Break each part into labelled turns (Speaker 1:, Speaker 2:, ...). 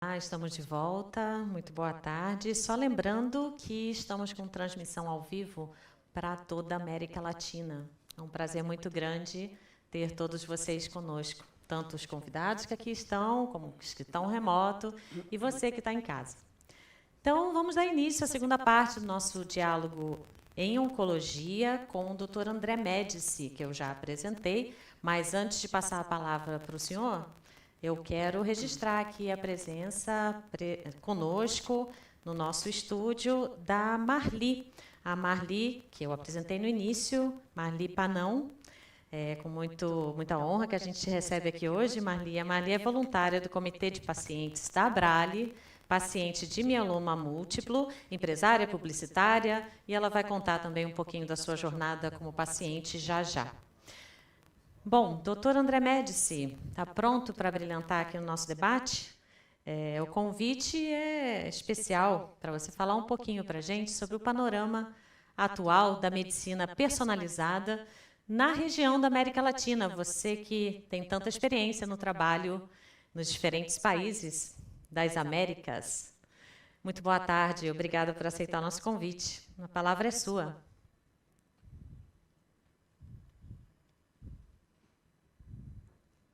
Speaker 1: Olá, estamos de volta. Muito boa tarde. Só lembrando que estamos com transmissão ao vivo para toda a América Latina. É um prazer muito grande ter todos vocês conosco, tanto os convidados que aqui estão, como os que estão remoto, e você que está em casa. Então, vamos dar início à segunda parte do nosso diálogo em oncologia com o Dr. André Médici, que eu já apresentei, mas antes de passar a palavra para o senhor, eu quero registrar aqui a presença conosco no nosso estúdio da Marli. A Marli, que eu apresentei no início, Marli Panão, com muita honra que a gente recebe aqui hoje, Marli. A Marli é voluntária do Comitê de Pacientes da Abrale, paciente de mieloma múltiplo, empresária publicitária, e ela vai contar também um pouquinho da sua jornada como paciente já já. Bom, doutor André Médici, está pronto para brilhantar aqui no nosso debate? O convite é especial para você falar um pouquinho para a gente sobre o panorama atual da medicina personalizada na região da América Latina. Você que tem tanta experiência no trabalho nos diferentes países das Américas. Muito boa tarde, obrigada por aceitar o nosso convite. A palavra é sua.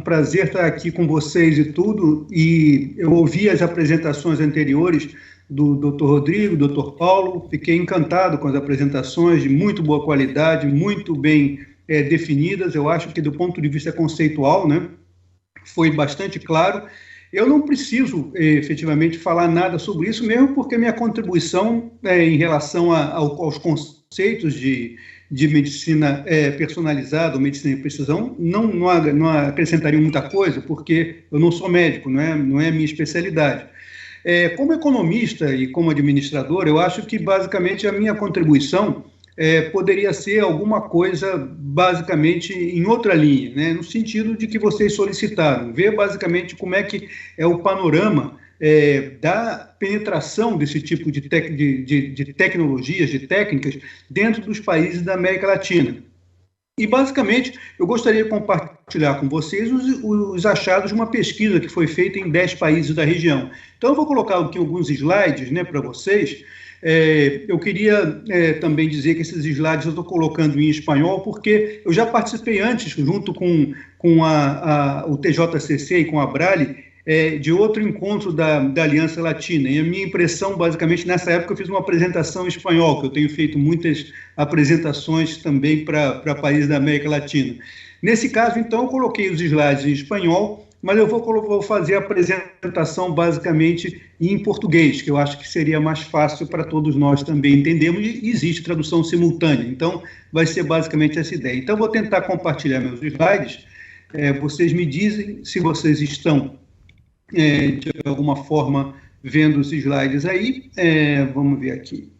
Speaker 2: Prazer estar aqui com vocês e tudo, e eu ouvi as apresentações anteriores do Dr. Rodrigo, Dr. Paulo, fiquei encantado com as apresentações, de muito boa qualidade, muito bem definidas. Eu acho que do ponto de vista conceitual, né, foi bastante claro. Eu não preciso efetivamente falar nada sobre isso, mesmo porque minha contribuição em relação aos conceitos de medicina personalizada ou medicina de precisão não acrescentaria muita coisa, porque eu não sou médico, não é a minha especialidade. Como economista e como administrador, eu acho que basicamente a minha contribuição poderia ser alguma coisa basicamente em outra linha, né, no sentido de que vocês solicitaram, ver basicamente como é que é o panorama da penetração desse tipo de tecnologias, de técnicas, dentro dos países da América Latina. E, basicamente, eu gostaria de compartilhar com vocês os achados de uma pesquisa que foi feita em 10 países da região. Então, eu vou colocar aqui alguns slides, né, para vocês. Eu queria também dizer que esses slides eu estou colocando em espanhol, porque eu já participei antes, junto com o TJCC e com a Abrale, de outro encontro da Aliança Latina. E a minha impressão, basicamente, nessa época eu fiz uma apresentação em espanhol, que eu tenho feito muitas apresentações também para países da América Latina. Nesse caso, então, eu coloquei os slides em espanhol, mas eu vou fazer a apresentação basicamente em português, que eu acho que seria mais fácil para todos nós também entendermos, e existe tradução simultânea. Então, vai ser basicamente essa ideia. Então, eu vou tentar compartilhar meus slides. Vocês me dizem se vocês estão de alguma forma vendo os slides aí. Vamos ver aqui.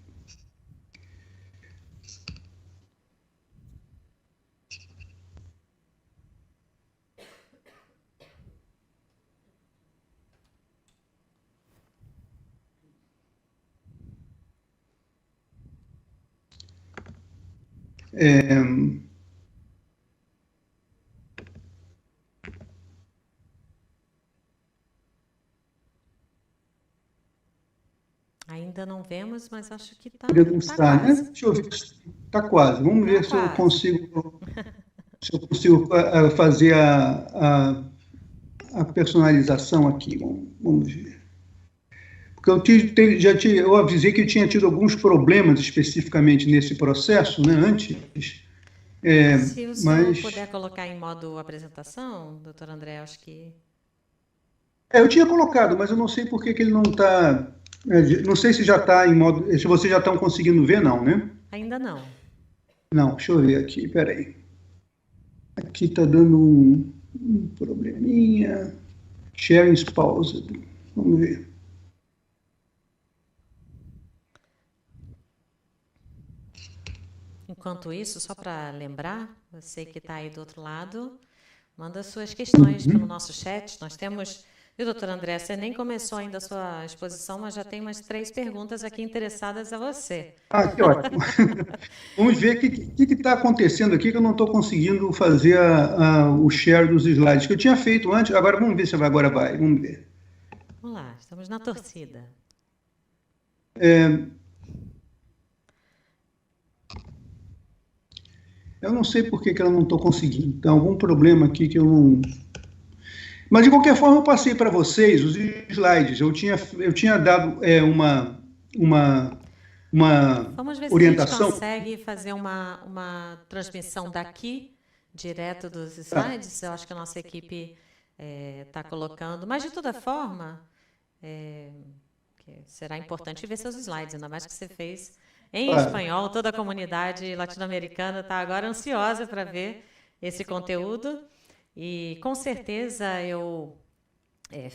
Speaker 1: Ainda não vemos, mas acho que está
Speaker 2: quase. Deixa eu ver, está quase. Vamos ver se eu consigo fazer a personalização aqui. Vamos ver. Porque eu avisei que eu tinha tido alguns problemas especificamente nesse processo, né, antes.
Speaker 1: Se o senhor puder colocar em modo apresentação, doutor André, acho que...
Speaker 2: eu tinha colocado, mas eu não sei por que ele não está... não sei se já está em modo... Se vocês já estão conseguindo ver, não, né?
Speaker 1: Ainda não.
Speaker 2: Não, deixa eu ver aqui, peraí. Aqui está dando um probleminha. Sharing is paused. Vamos ver.
Speaker 1: Enquanto isso, só para lembrar, você que está aí do outro lado, manda suas questões pelo nosso chat. Nós temos... E o doutor André, você nem começou ainda a sua exposição, mas já tem umas 3 perguntas aqui interessadas a você.
Speaker 2: Que ótimo. Vamos ver o que está acontecendo aqui, que eu não estou conseguindo fazer o share dos slides, que eu tinha feito antes. Agora, vamos ver se agora vai. Vamos ver.
Speaker 1: Vamos lá, estamos na torcida.
Speaker 2: Eu não sei por que eu não estou conseguindo. Tem algum problema aqui que eu não... Mas, de qualquer forma, eu passei para vocês os slides. Eu tinha dado uma
Speaker 1: Vamos ver
Speaker 2: orientação.
Speaker 1: se a gente consegue fazer uma transmissão daqui, direto dos slides. Eu acho que a nossa equipe está colocando. Mas, de toda forma, será importante ver seus slides, ainda mais que você fez em espanhol. Toda a comunidade latino-americana está agora ansiosa para ver esse conteúdo. E, com certeza, eu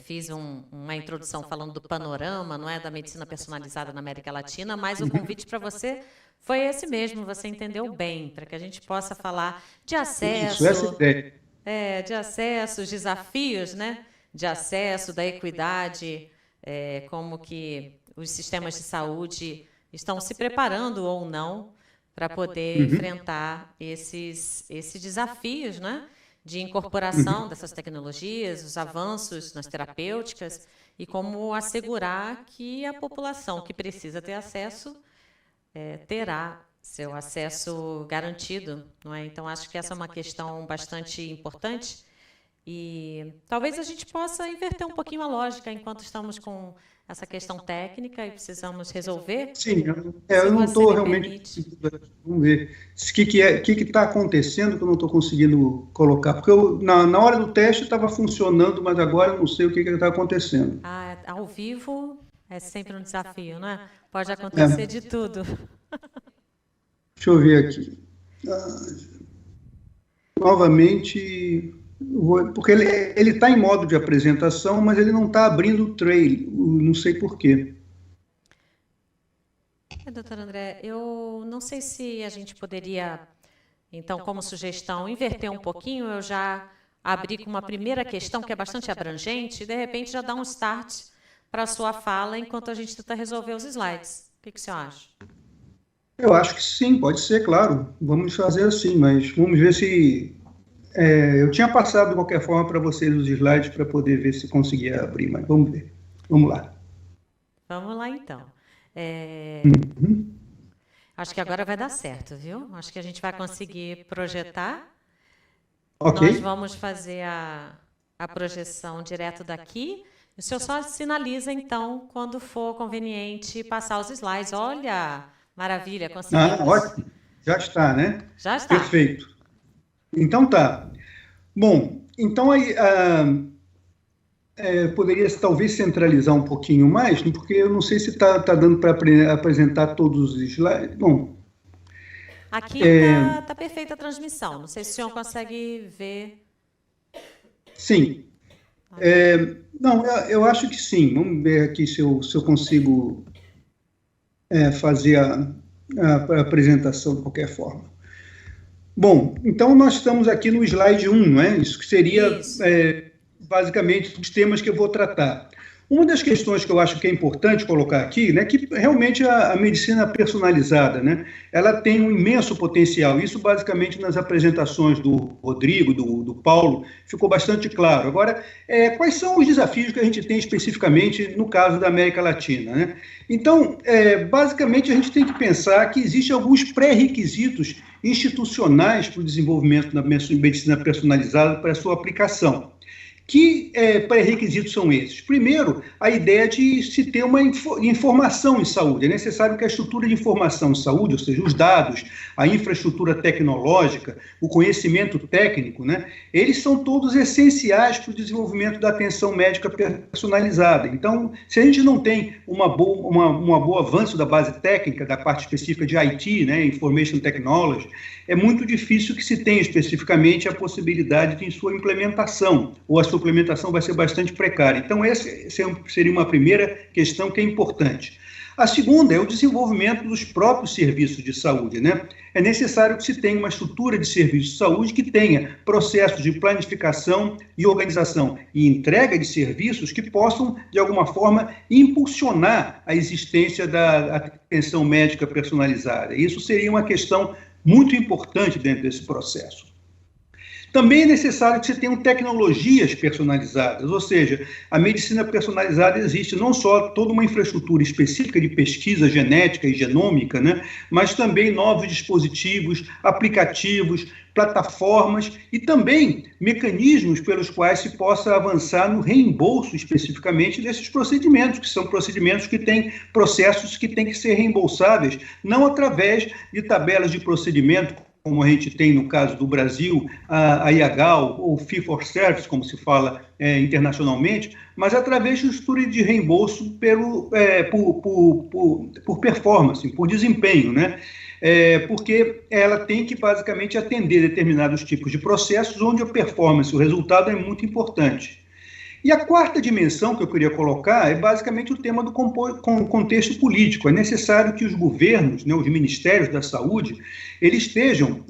Speaker 1: fiz uma introdução falando do panorama, não é, da medicina personalizada na América Latina, mas o convite para você foi esse mesmo, você entendeu bem, para que a gente possa falar de acesso, de acesso, os desafios, né, de acesso, da equidade, como que os sistemas de saúde estão se preparando ou não para poder enfrentar esses desafios, né, de incorporação dessas tecnologias, os avanços nas terapêuticas e como assegurar que a população que precisa ter acesso terá seu acesso garantido, não é? Então, acho que essa é uma questão bastante importante e talvez a gente possa inverter um pouquinho a lógica enquanto estamos com essa questão técnica e precisamos resolver.
Speaker 2: Sim, eu não estou realmente... Vamos ver. O que está acontecendo que eu não estou conseguindo colocar? Porque na hora do teste estava funcionando, mas agora eu não sei o que está acontecendo.
Speaker 1: Ao vivo é sempre um desafio, não é? Pode acontecer de tudo.
Speaker 2: Deixa eu ver aqui. Novamente... Porque ele está em modo de apresentação, mas ele não está abrindo o trail, não sei por quê.
Speaker 1: Doutor André, eu não sei se a gente poderia, então, como sugestão, inverter um pouquinho, eu já abri com uma primeira questão que é bastante abrangente, e de repente já dá um start para a sua fala enquanto a gente tenta resolver os slides. O que você acha?
Speaker 2: Eu acho que sim, pode ser, claro. Vamos fazer assim, mas vamos ver se... eu tinha passado, de qualquer forma, para vocês os slides para poder ver se conseguia abrir, mas vamos ver. Vamos lá.
Speaker 1: Vamos lá, então. Acho que agora vai dar certo, viu? Acho que a gente vai conseguir projetar.
Speaker 2: Okay.
Speaker 1: Nós vamos fazer a projeção direto daqui. O senhor só sinaliza, então, quando for conveniente passar os slides. Olha, maravilha, conseguimos.
Speaker 2: Ótimo. Já está, né?
Speaker 1: Já está.
Speaker 2: Perfeito. Então tá. Bom, então aí poderia talvez centralizar um pouquinho mais, porque eu não sei se está dando para apresentar todos os slides. Bom,
Speaker 1: aqui está perfeita a transmissão. Não sei se o senhor consegue ver.
Speaker 2: Sim. Não, eu acho que sim. Vamos ver aqui se eu consigo fazer a apresentação de qualquer forma. Bom, então nós estamos aqui no slide 1, não é? Isso que seria basicamente os temas que eu vou tratar. Uma das questões que eu acho que é importante colocar aqui, né, que realmente a medicina personalizada, né, ela tem um imenso potencial. Isso basicamente nas apresentações do Rodrigo, do Paulo, ficou bastante claro. Agora, quais são os desafios que a gente tem especificamente no caso da América Latina, né? Então, basicamente a gente tem que pensar que existem alguns pré-requisitos institucionais para o desenvolvimento da medicina personalizada para a sua aplicação. Que pré-requisitos são esses? Primeiro, a ideia de se ter uma informação em saúde. É necessário que a estrutura de informação em saúde, ou seja, os dados, a infraestrutura tecnológica, o conhecimento técnico, né, eles são todos essenciais para o desenvolvimento da atenção médica personalizada. Então, se a gente não tem um bom avanço da base técnica, da parte específica de IT, né, Information Technology, é muito difícil que se tenha especificamente a possibilidade de sua implementação, ou a sua implementação vai ser bastante precária. Então, essa seria uma primeira questão que é importante. A segunda é o desenvolvimento dos próprios serviços de saúde, né? É necessário que se tenha uma estrutura de serviços de saúde que tenha processos de planificação e organização e entrega de serviços que possam, de alguma forma, impulsionar a existência da atenção médica personalizada. Isso seria uma questão muito importante dentro desse processo. Também é necessário que você tenha tecnologias personalizadas, ou seja, a medicina personalizada existe não só toda uma infraestrutura específica de pesquisa genética e genômica, né, mas também novos dispositivos, aplicativos, plataformas e também mecanismos pelos quais se possa avançar no reembolso especificamente desses procedimentos, que são procedimentos que têm processos que têm que ser reembolsáveis, não através de tabelas de procedimento, como a gente tem no caso do Brasil, a IAGAL, ou Fee for Service, como se fala internacionalmente, mas através de estrutura de reembolso por performance, por desempenho, né? Porque ela tem que basicamente atender determinados tipos de processos onde a performance, o resultado é muito importante. E a quarta dimensão que eu queria colocar é basicamente o tema do contexto político. É necessário que os governos, né, os ministérios da saúde, eles estejam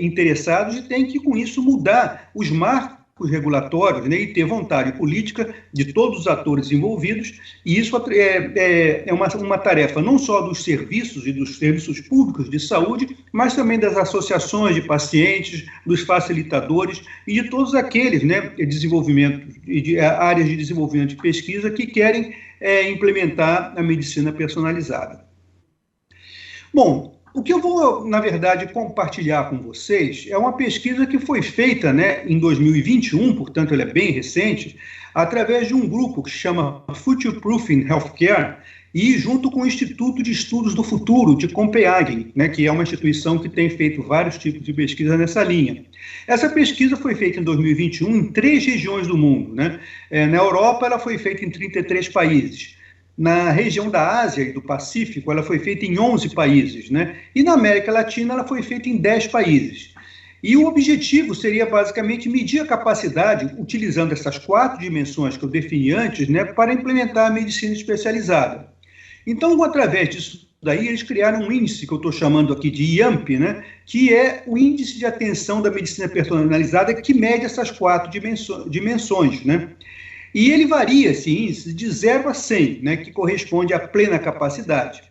Speaker 2: interessados e têm que, com isso, mudar os marcos regulatórios, né, e ter vontade política de todos os atores envolvidos, e isso é uma tarefa não só dos serviços e dos serviços públicos de saúde, mas também das associações de pacientes, dos facilitadores e de todos aqueles, né, áreas de desenvolvimento de pesquisa que querem implementar a medicina personalizada. Bom, o que eu vou, na verdade, compartilhar com vocês é uma pesquisa que foi feita, né, em 2021, portanto, ela é bem recente, através de um grupo que se chama Future Proofing Healthcare e junto com o Instituto de Estudos do Futuro de Copenhagen, né, que é uma instituição que tem feito vários tipos de pesquisa nessa linha. Essa pesquisa foi feita em 2021 em 3 regiões do mundo, né? Na Europa, ela foi feita em 33 países. Na região da Ásia e do Pacífico, ela foi feita em 11 países, né? E na América Latina, ela foi feita em 10 países. E o objetivo seria, basicamente, medir a capacidade, utilizando essas 4 dimensões que eu defini antes, né, para implementar a medicina especializada. Então, através disso daí, eles criaram um índice que eu estou chamando aqui de IAMP, né, que é o Índice de Atenção da Medicina Personalizada, que mede essas 4 dimensões, né? E ele varia, esse índice, de 0 a 100, né, que corresponde à plena capacidade.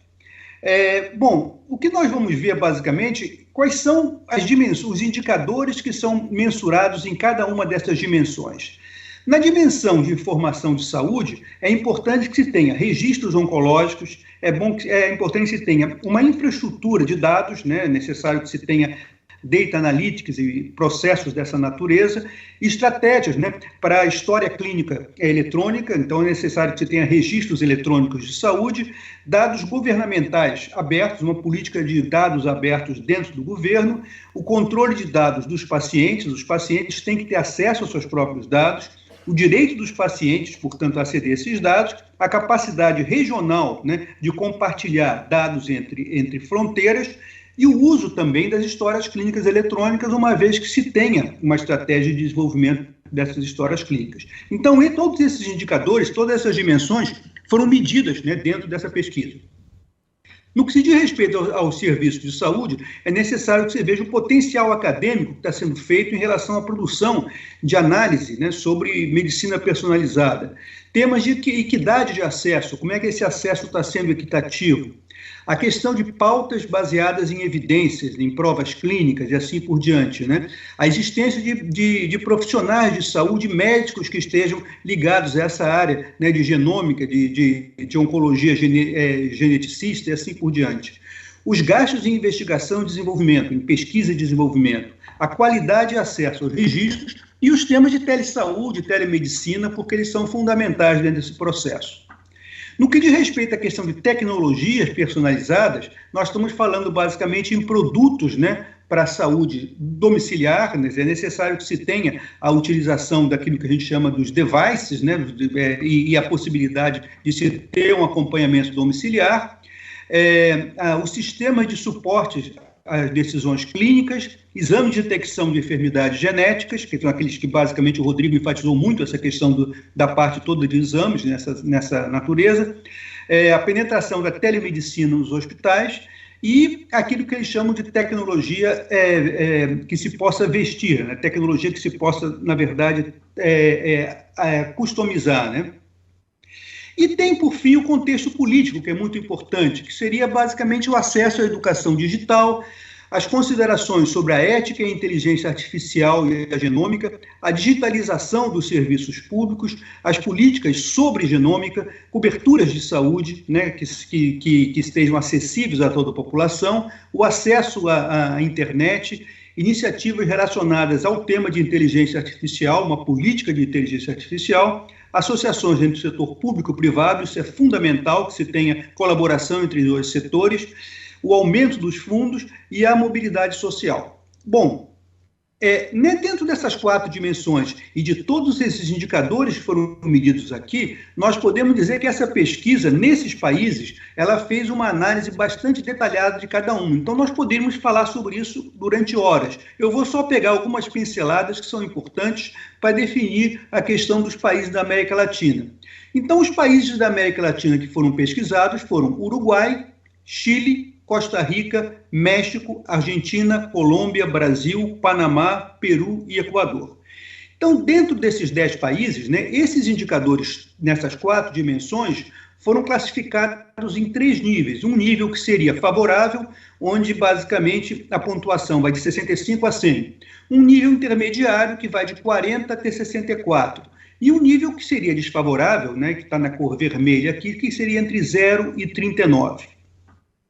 Speaker 2: Bom, o que nós vamos ver, basicamente, quais são as dimensões, os indicadores que são mensurados em cada uma dessas dimensões. Na dimensão de informação de saúde, é importante que se tenha registros oncológicos, é importante que se tenha uma infraestrutura de dados, né, é necessário que se tenha data analytics e processos dessa natureza, estratégias, né, para a história clínica eletrônica, então é necessário que você tenha registros eletrônicos de saúde, dados governamentais abertos, uma política de dados abertos dentro do governo, o controle de dados dos pacientes, os pacientes têm que ter acesso aos seus próprios dados, o direito dos pacientes, portanto, a aceder a esses dados, a capacidade regional, né, de compartilhar dados entre fronteiras, e o uso também das histórias clínicas eletrônicas, uma vez que se tenha uma estratégia de desenvolvimento dessas histórias clínicas. Então, todos esses indicadores, todas essas dimensões foram medidas, né, dentro dessa pesquisa. No que se diz respeito aos serviços de saúde, é necessário que você veja o potencial acadêmico que está sendo feito em relação à produção de análise, né, sobre medicina personalizada. Temas de equidade de acesso, como é que esse acesso está sendo equitativo. A questão de pautas baseadas em evidências, em provas clínicas e assim por diante, né? A existência de profissionais de saúde, médicos que estejam ligados a essa área, né, de genômica, de oncologia geneticista e assim por diante. Os gastos em investigação e desenvolvimento, em pesquisa e desenvolvimento, a qualidade e acesso aos registros e os temas de telesaúde, telemedicina, porque eles são fundamentais dentro desse processo. No que diz respeito à questão de tecnologias personalizadas, nós estamos falando basicamente em produtos, né, para a saúde domiciliar, né, é necessário que se tenha a utilização daquilo que a gente chama dos devices, né, e a possibilidade de se ter um acompanhamento domiciliar, o sistema de suporte às decisões clínicas, exames de detecção de enfermidades genéticas, que são aqueles que basicamente o Rodrigo enfatizou muito essa questão da parte toda de exames nessa natureza, a penetração da telemedicina nos hospitais e aquilo que eles chamam de tecnologia que se possa vestir, né? Tecnologia que se possa, na verdade, customizar, né? E tem, por fim, o contexto político, que é muito importante, que seria basicamente o acesso à educação digital, as considerações sobre a ética e a inteligência artificial e a genômica, a digitalização dos serviços públicos, as políticas sobre genômica, coberturas de saúde, né, que estejam acessíveis a toda a população, o acesso à internet, iniciativas relacionadas ao tema de inteligência artificial, uma política de inteligência artificial, associações entre o setor público e privado, isso é fundamental que se tenha colaboração entre os dois setores, o aumento dos fundos e a mobilidade social. Bom, dentro dessas 4 dimensões e de todos esses indicadores que foram medidos aqui, nós podemos dizer que essa pesquisa, nesses países, ela fez uma análise bastante detalhada de cada um. Então, nós podemos falar sobre isso durante horas. Eu vou só pegar algumas pinceladas que são importantes para definir a questão dos países da América Latina. Então, os países da América Latina que foram pesquisados foram Uruguai, Chile, Costa Rica, México, Argentina, Colômbia, Brasil, Panamá, Peru e Equador. Então, dentro desses 10 países, né, esses indicadores nessas 4 dimensões foram classificados em 3 níveis. Um nível que seria favorável, onde basicamente a pontuação vai de 65 a 100. Um nível intermediário, que vai de 40 até 64. E um nível que seria desfavorável, né, que está na cor vermelha aqui, que seria entre 0 e 39.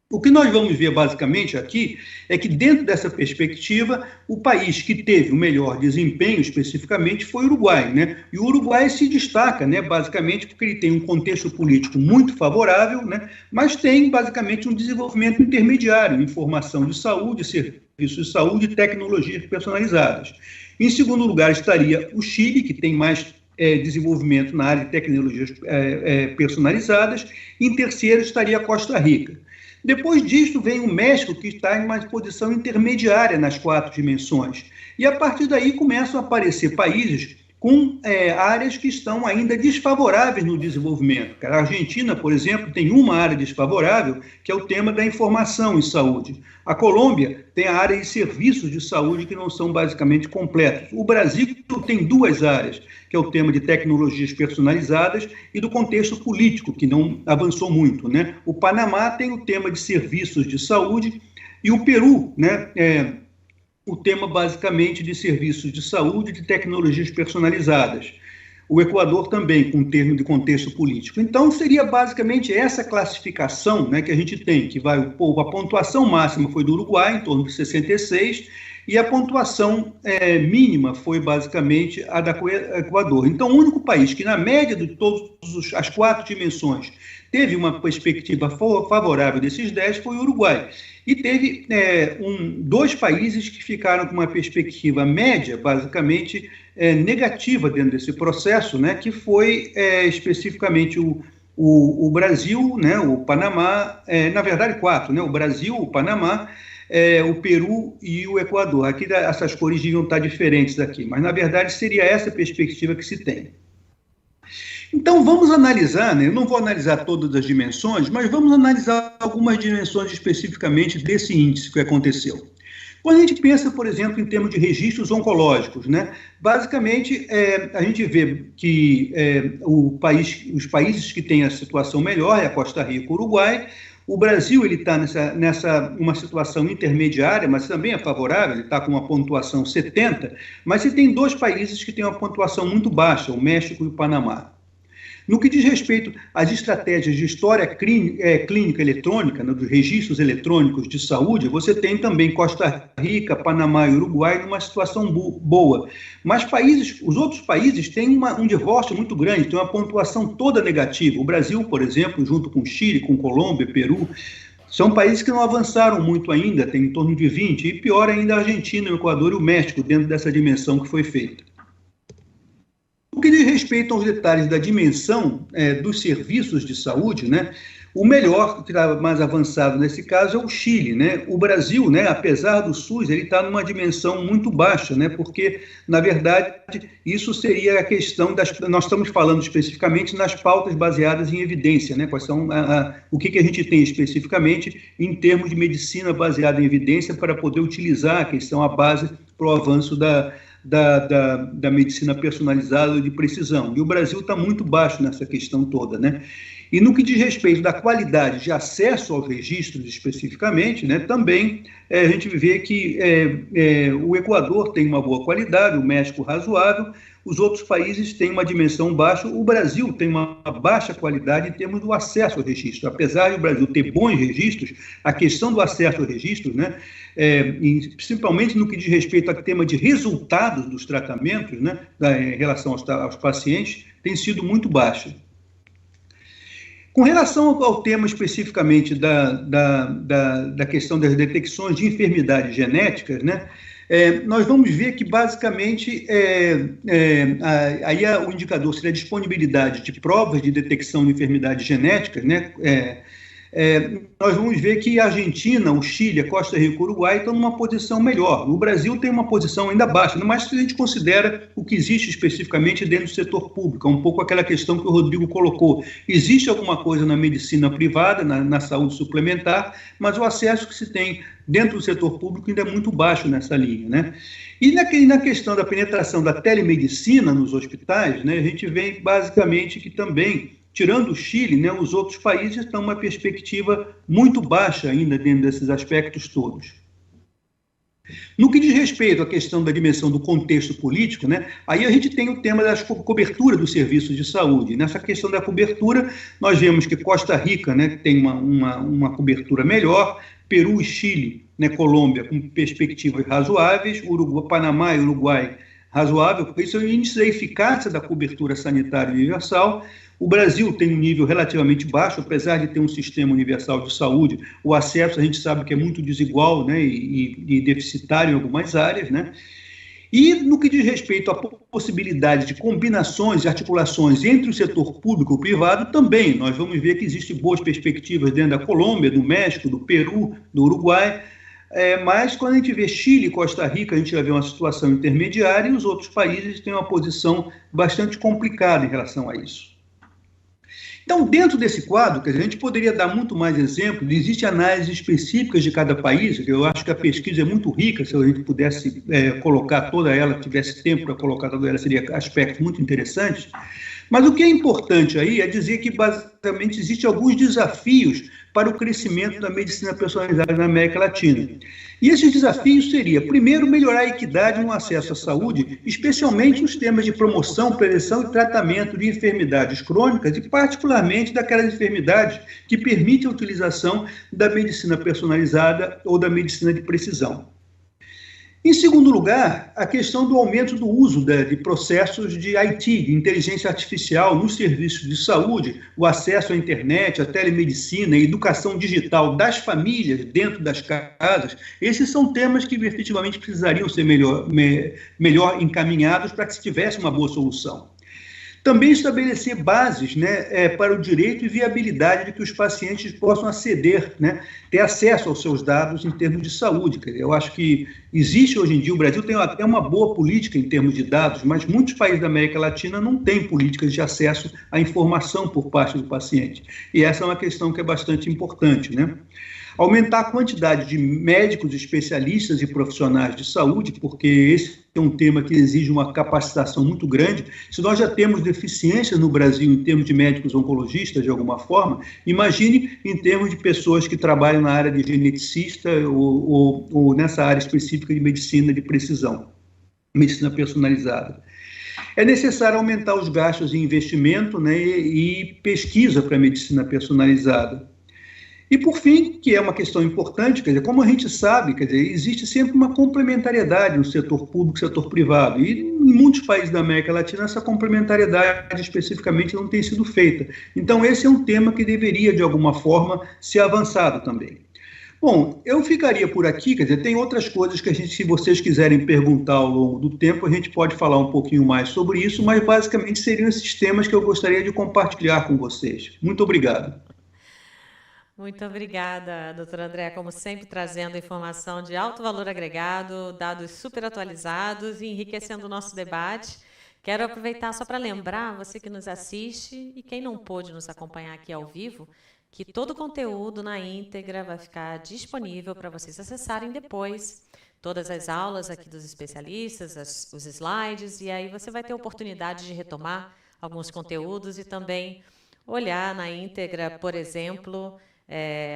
Speaker 2: O que nós vamos ver basicamente aqui é que dentro dessa perspectiva, o país que teve o melhor desempenho especificamente foi o Uruguai, né? E o Uruguai se destaca, né, basicamente porque ele tem um contexto político muito favorável, né, mas tem basicamente um desenvolvimento intermediário em formação de saúde, serviços de saúde e tecnologias personalizadas. Em segundo lugar estaria o Chile, que tem mais desenvolvimento na área de tecnologias personalizadas. Em terceiro estaria a Costa Rica. Depois disso vem o México, que está em uma posição intermediária nas 4 dimensões. E a partir daí começam a aparecer países com áreas que estão ainda desfavoráveis no desenvolvimento. A Argentina, por exemplo, tem uma área desfavorável, que é o tema da informação em saúde. A Colômbia tem a área de serviços de saúde que não são basicamente completos. O Brasil tem 2 áreas, que é o tema de tecnologias personalizadas e do contexto político, que não avançou muito, né? O Panamá tem o tema de serviços de saúde e o Peru, né, o tema basicamente de serviços de saúde e de tecnologias personalizadas. O Equador também, com termo de contexto político. Então, seria basicamente essa classificação, né, que a gente tem, que vai, a pontuação máxima foi do Uruguai, em torno de 66, e a pontuação mínima foi basicamente a do Equador. Então, o único país que, na média de todas as 4 dimensões, teve uma perspectiva favorável desses 10 foi o Uruguai. E teve 2 países que ficaram com uma perspectiva média, basicamente negativa dentro desse processo, né, que foi especificamente o Brasil, né, o Panamá, na verdade 4, né, o Brasil, o Panamá, o Peru e o Equador. Aqui essas cores deviam estar diferentes daqui, mas na verdade seria essa perspectiva que se tem. Então, vamos analisar, né? Eu não vou analisar todas as dimensões, mas vamos analisar algumas dimensões especificamente desse índice que aconteceu. Quando a gente pensa, por exemplo, em termos de registros oncológicos, né? Basicamente, a gente vê que os países que têm a situação melhor é a Costa Rica e o Uruguai. O Brasil está uma situação intermediária, mas também é favorável, ele está com uma pontuação 70, mas você tem 2 países que têm uma pontuação muito baixa, o México e o Panamá. No que diz respeito às estratégias de história clínica eletrônica, né, dos registros eletrônicos de saúde, você tem também Costa Rica, Panamá e Uruguai numa situação boa. Mas os outros países têm um divórcio muito grande, tem uma pontuação toda negativa. O Brasil, por exemplo, junto com Chile, com Colômbia, Peru, são países que não avançaram muito ainda, tem em torno de 20, e pior ainda a Argentina, o Equador e o México, dentro dessa dimensão que foi feita. No que diz respeito aos detalhes da dimensão dos serviços de saúde, né, o melhor, que está mais avançado nesse caso, é o Chile, né? O Brasil, né, apesar do SUS, ele está numa dimensão muito baixa, né, porque, na verdade, isso seria a questão nós estamos falando especificamente nas pautas baseadas em evidência, né, quais são o que a gente tem especificamente em termos de medicina baseada em evidência para poder utilizar a questão, a base para o avanço da medicina personalizada de precisão. E o Brasil está muito baixo nessa questão toda, né? E no que diz respeito da qualidade de acesso aos registros especificamente, né, também a gente vê que o Equador tem uma boa qualidade, o México razoável, os outros países têm uma dimensão baixa, o Brasil tem uma baixa qualidade em termos do acesso ao registro. Apesar de o Brasil ter bons registros, a questão do acesso aos registros, né, principalmente no que diz respeito ao tema de resultados dos tratamentos, né, em relação aos pacientes, tem sido muito baixa. Com relação ao tema especificamente da questão das detecções de enfermidades genéticas, né, nós vamos ver que, basicamente, aí o indicador seria a disponibilidade de provas de detecção de enfermidades genéticas, né, nós vamos ver que a Argentina, o Chile, a Costa Rica e o Uruguai estão numa posição melhor. O Brasil tem uma posição ainda baixa, mas se a gente considera o que existe especificamente dentro do setor público, um pouco aquela questão que o Rodrigo colocou. Existe alguma coisa na medicina privada, na saúde suplementar, mas o acesso que se tem dentro do setor público ainda é muito baixo nessa linha, né? E na questão da penetração da telemedicina nos hospitais, né, a gente vê basicamente que também, tirando o Chile, né, os outros países estão uma perspectiva muito baixa ainda dentro desses aspectos todos. No que diz respeito à questão da dimensão do contexto político, né, aí a gente tem o tema da cobertura dos serviços de saúde. Nessa questão da cobertura, nós vemos que Costa Rica, né, tem uma cobertura melhor, Peru e Chile, né, Colômbia, com perspectivas razoáveis, Panamá e Uruguai razoável, isso é o índice da eficácia da cobertura sanitária universal. O Brasil tem um nível relativamente baixo, apesar de ter um sistema universal de saúde, o acesso a gente sabe que é muito desigual, né, e deficitário em algumas áreas, né? E no que diz respeito à possibilidade de combinações e articulações entre o setor público e o privado, também nós vamos ver que existem boas perspectivas dentro da Colômbia, do México, do Peru, do Uruguai, mas quando a gente vê Chile e Costa Rica, a gente vai ver uma situação intermediária e os outros países têm uma posição bastante complicada em relação a isso. Então, dentro desse quadro, a gente poderia dar muito mais exemplos, existem análises específicas de cada país, eu acho que a pesquisa é muito rica, se a gente pudesse colocar toda ela, tivesse tempo para colocar toda ela, seria aspectos muito interessantes, mas o que é importante aí é dizer que, basicamente, existem alguns desafios para o crescimento da medicina personalizada na América Latina. E esses desafios seriam, primeiro, melhorar a equidade no acesso à saúde, especialmente nos temas de promoção, prevenção e tratamento de enfermidades crônicas e, particularmente, daquelas enfermidades que permitem a utilização da medicina personalizada ou da medicina de precisão. Em segundo lugar, a questão do aumento do uso de processos de IT, de inteligência artificial, nos serviços de saúde, o acesso à internet, à telemedicina, a educação digital das famílias dentro das casas, esses são temas que efetivamente precisariam ser melhor encaminhados para que se tivesse uma boa solução. Também estabelecer bases, né, para o direito e viabilidade de que os pacientes possam aceder, né, ter acesso aos seus dados em termos de saúde. Eu acho que existe hoje em dia, o Brasil tem até uma boa política em termos de dados, mas muitos países da América Latina não têm políticas de acesso à informação por parte do paciente. E essa é uma questão que é bastante importante, né? Aumentar a quantidade de médicos, especialistas e profissionais de saúde, porque esse é um tema que exige uma capacitação muito grande. Se nós já temos deficiência no Brasil em termos de médicos oncologistas, de alguma forma, imagine em termos de pessoas que trabalham na área de geneticista ou nessa área específica de medicina de precisão, medicina personalizada. É necessário aumentar os gastos em investimento, né, e pesquisa para a medicina personalizada. E, por fim, que é uma questão importante, quer dizer, como a gente sabe, quer dizer, existe sempre uma complementariedade no setor público e setor privado. E, em muitos países da América Latina, essa complementariedade especificamente não tem sido feita. Então, esse é um tema que deveria, de alguma forma, ser avançado também. Bom, eu ficaria por aqui, quer dizer, tem outras coisas que a gente, se vocês quiserem perguntar ao longo do tempo, a gente pode falar um pouquinho mais sobre isso, mas basicamente seriam esses temas que eu gostaria de compartilhar com vocês. Muito obrigado.
Speaker 1: Muito obrigada, doutora Andréa, como sempre, trazendo informação de alto valor agregado, dados super atualizados e enriquecendo o nosso debate. Quero aproveitar só para lembrar, você que nos assiste e quem não pôde nos acompanhar aqui ao vivo, que todo o conteúdo na íntegra vai ficar disponível para vocês acessarem depois, todas as aulas aqui dos especialistas, os slides, e aí você vai ter a oportunidade de retomar alguns conteúdos e também olhar na íntegra, por exemplo,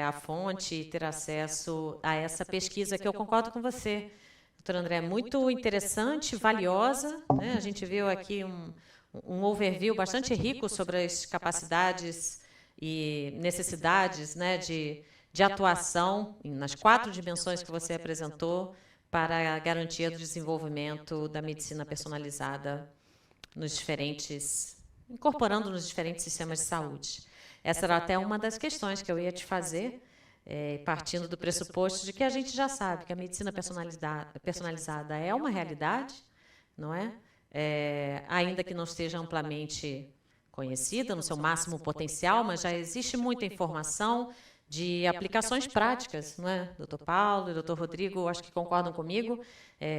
Speaker 1: a fonte e ter acesso a essa pesquisa que eu concordo com você, doutor André, muito interessante, valiosa, né? A gente viu aqui um overview bastante rico sobre as capacidades e necessidades, né, de atuação nas 4 dimensões que você apresentou para a garantia do desenvolvimento da medicina personalizada incorporando nos diferentes sistemas de saúde. Essa era até uma das questões que eu ia te fazer, partindo do pressuposto de que a gente já sabe que a medicina personalizada é uma realidade, não é? Ainda que não esteja amplamente conhecida no seu máximo potencial, mas já existe muita informação de aplicações práticas, não é? Doutor Paulo e doutor Rodrigo, acho que concordam comigo,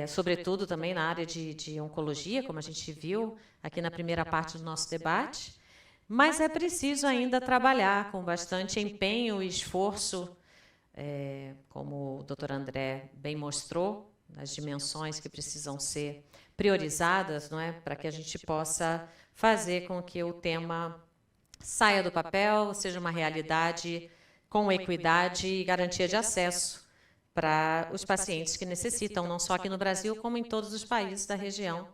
Speaker 1: sobretudo também na área de oncologia, como a gente viu aqui na primeira parte do nosso debate, mas é preciso ainda trabalhar com bastante empenho e esforço, como o doutor André bem mostrou, as dimensões que precisam ser priorizadas, não é? Para que a gente possa fazer com que o tema saia do papel, seja uma realidade com equidade e garantia de acesso para os pacientes que necessitam, não só aqui no Brasil, como em todos os países da região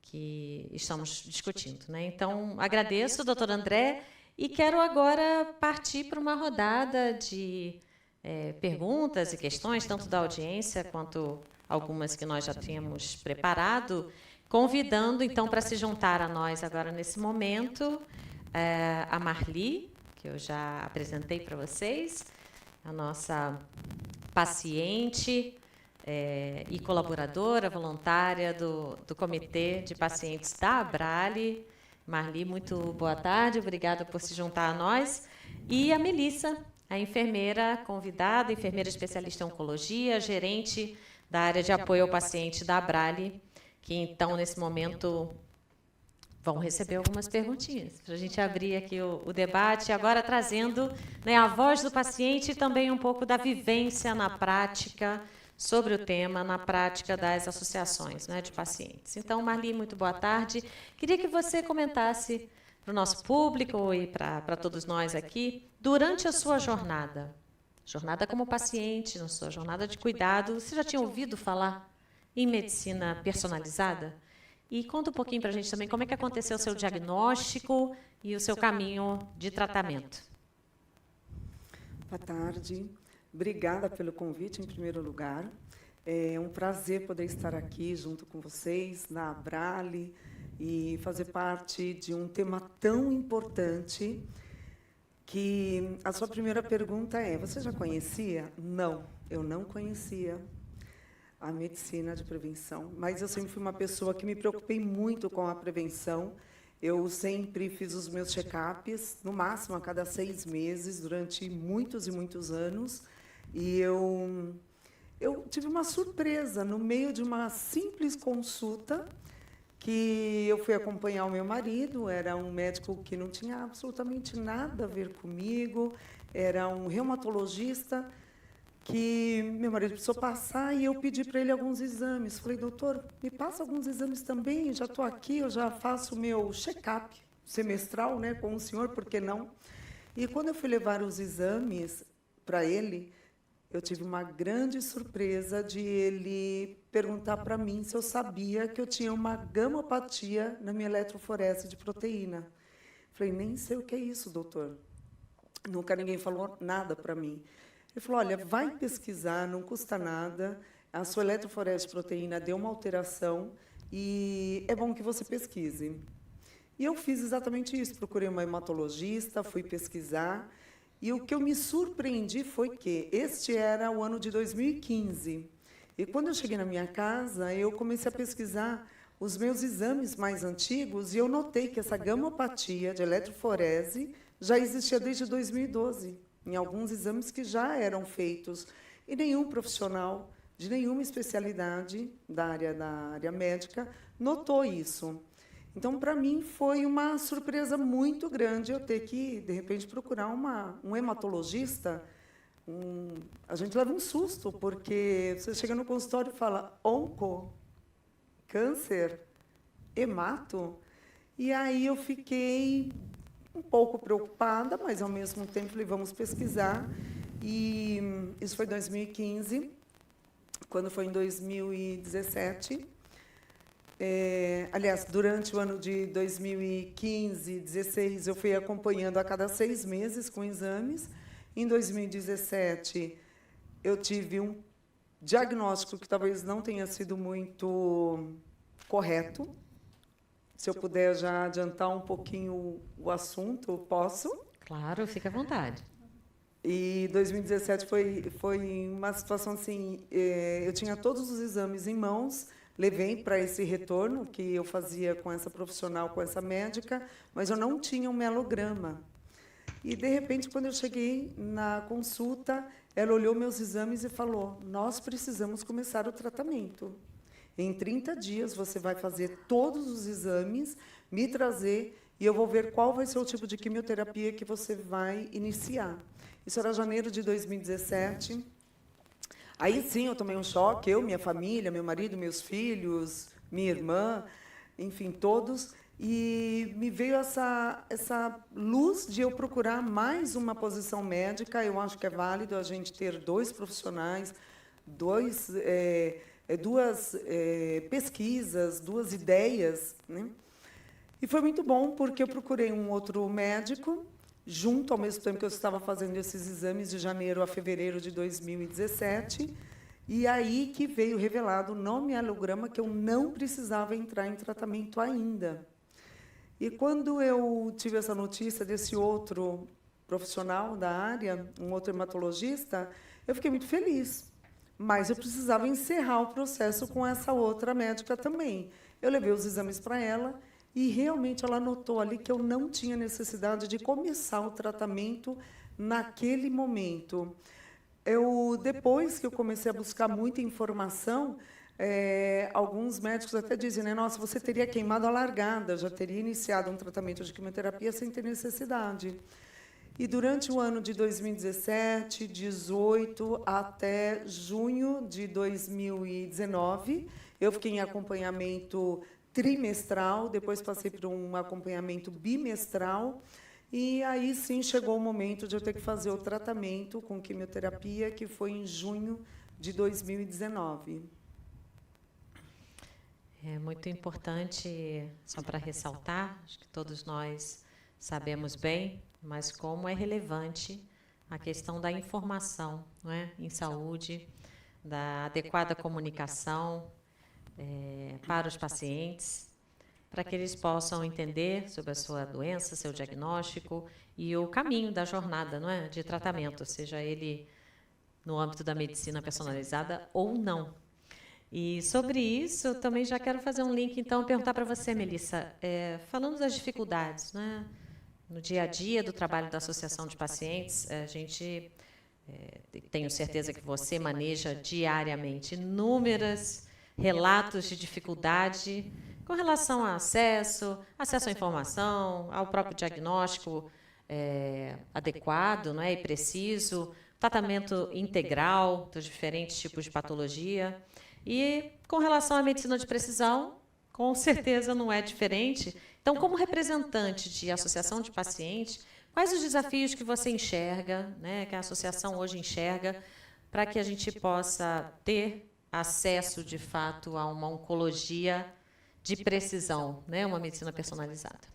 Speaker 1: que estamos discutindo, né? Então, agradeço, doutor André, e quero agora partir para uma rodada de perguntas e questões, tanto da audiência quanto algumas que nós já tínhamos preparado, convidando, então, para se juntar a nós agora nesse momento, a Marli, que eu já apresentei para vocês, a nossa paciente e colaboradora voluntária do Comitê de Pacientes da Abrale. Marli, muito boa tarde, obrigada por se juntar a nós. E a Melissa, a enfermeira convidada, enfermeira especialista em oncologia, gerente da área de apoio ao paciente da Abrale, que então, nesse momento, vão receber algumas perguntinhas, para a gente abrir aqui o debate, agora trazendo, né, a voz do paciente e também um pouco da vivência na prática sobre o tema, na prática das associações, né, de pacientes. Então, Marli, muito boa tarde. Queria que você comentasse para o nosso público e para todos nós aqui, durante a sua jornada como paciente, na sua jornada de cuidado, você já tinha ouvido falar em medicina personalizada? E conta um pouquinho para a gente também como é que aconteceu o seu diagnóstico e o seu caminho de tratamento.
Speaker 3: Boa tarde. Obrigada pelo convite, em primeiro lugar. É um prazer poder estar aqui junto com vocês, na Abrale, e fazer parte de um tema tão importante que a sua primeira pergunta é: você já conhecia? Não, eu não conhecia a medicina de prevenção, mas eu sempre fui uma pessoa que me preocupei muito com a prevenção. Eu sempre fiz os meus check-ups, no máximo a cada 6 meses, durante muitos e muitos anos, e eu tive uma surpresa no meio de uma simples consulta, que eu fui acompanhar o meu marido, era um médico que não tinha absolutamente nada a ver comigo, era um reumatologista, que meu marido precisou passar, e eu pedi para ele alguns exames. Falei: doutor, me passa alguns exames também, já estou aqui, eu já faço o meu check-up semestral, né, com o senhor, por que não? E quando eu fui levar os exames para ele, eu tive uma grande surpresa de ele perguntar para mim se eu sabia que eu tinha uma gamopatia na minha eletroforese de proteína. Falei: nem sei o que é isso, doutor. Nunca ninguém falou nada para mim. Ele falou: olha, vai pesquisar, não custa nada, a sua eletroforese de proteína deu uma alteração e é bom que você pesquise. E eu fiz exatamente isso, procurei uma hematologista, fui pesquisar, e o que eu me surpreendi foi que este era o ano de 2015. E quando eu cheguei na minha casa, eu comecei a pesquisar os meus exames mais antigos, e eu notei que essa gamopatia de eletroforese já existia desde 2012. Em alguns exames que já eram feitos, e nenhum profissional de nenhuma especialidade da área médica notou isso. Então, para mim, foi uma surpresa muito grande eu ter que, de repente, procurar um hematologista. A gente leva um susto, porque você chega no consultório e fala onco, câncer, hemato. E aí eu fiquei um pouco preocupada, mas, ao mesmo tempo, falei, vamos pesquisar. E isso foi em 2015. Quando foi em 2017... aliás, durante o ano de 2015, 2016, eu fui acompanhando a cada 6 meses com exames. Em 2017, eu tive um diagnóstico que talvez não tenha sido muito correto. Se eu puder já adiantar um pouquinho o assunto, posso?
Speaker 1: Claro, fica à vontade.
Speaker 3: E 2017 foi uma situação assim, eu tinha todos os exames em mãos, levei para esse retorno que eu fazia com essa profissional, com essa médica, mas eu não tinha um melograma. E, de repente, quando eu cheguei na consulta, ela olhou meus exames e falou, nós precisamos começar o tratamento. Em 30 dias, você vai fazer todos os exames, me trazer, e eu vou ver qual vai ser o tipo de quimioterapia que você vai iniciar. Isso era janeiro de 2017. Aí, sim, eu tomei um choque, eu, minha família, meu marido, meus filhos, minha irmã, enfim, todos. E me veio essa luz de eu procurar mais uma posição médica. Eu acho que é válido a gente ter 2 profissionais, duas pesquisas, 2 ideias, né? E foi muito bom, porque eu procurei um outro médico, junto ao mesmo tempo que eu estava fazendo esses exames de janeiro a fevereiro de 2017, e aí que veio revelado no mielograma que eu não precisava entrar em tratamento ainda. E quando eu tive essa notícia desse outro profissional da área, um outro hematologista, eu fiquei muito feliz. Mas eu precisava encerrar o processo com essa outra médica também. Eu levei os exames para ela e realmente ela notou ali que eu não tinha necessidade de começar o tratamento naquele momento. Depois que eu comecei a buscar muita informação, alguns médicos até dizem, né, nossa, você teria queimado a largada, já teria iniciado um tratamento de quimioterapia sem ter necessidade. E durante o ano de 2017, 18 até junho de 2019, eu fiquei em acompanhamento trimestral, depois passei por um acompanhamento bimestral, e aí sim chegou o momento de eu ter que fazer o tratamento com quimioterapia, que foi em junho de 2019.
Speaker 1: É muito importante, só para ressaltar, acho que todos nós sabemos bem, mas como é relevante a questão da informação, não é? Em saúde, da adequada comunicação para os pacientes, para que eles possam entender sobre a sua doença, seu diagnóstico e o caminho da jornada, não é? De tratamento, seja ele no âmbito da medicina personalizada ou não. E sobre isso, eu também já quero fazer um link, então, perguntar para você, Melissa, falando das dificuldades, né? No dia a dia do trabalho da Associação de Pacientes, a gente, tenho certeza que você maneja diariamente inúmeros relatos de dificuldade com relação a acesso à informação, ao próprio diagnóstico adequado, não é, e preciso, tratamento integral dos diferentes tipos de patologia. E, com relação à medicina de precisão, com certeza não é diferente. Então, como representante de associação de pacientes, quais os desafios que você enxerga, né, que a associação hoje enxerga, para que a gente possa ter acesso, de fato, a uma oncologia de precisão, né, uma medicina personalizada?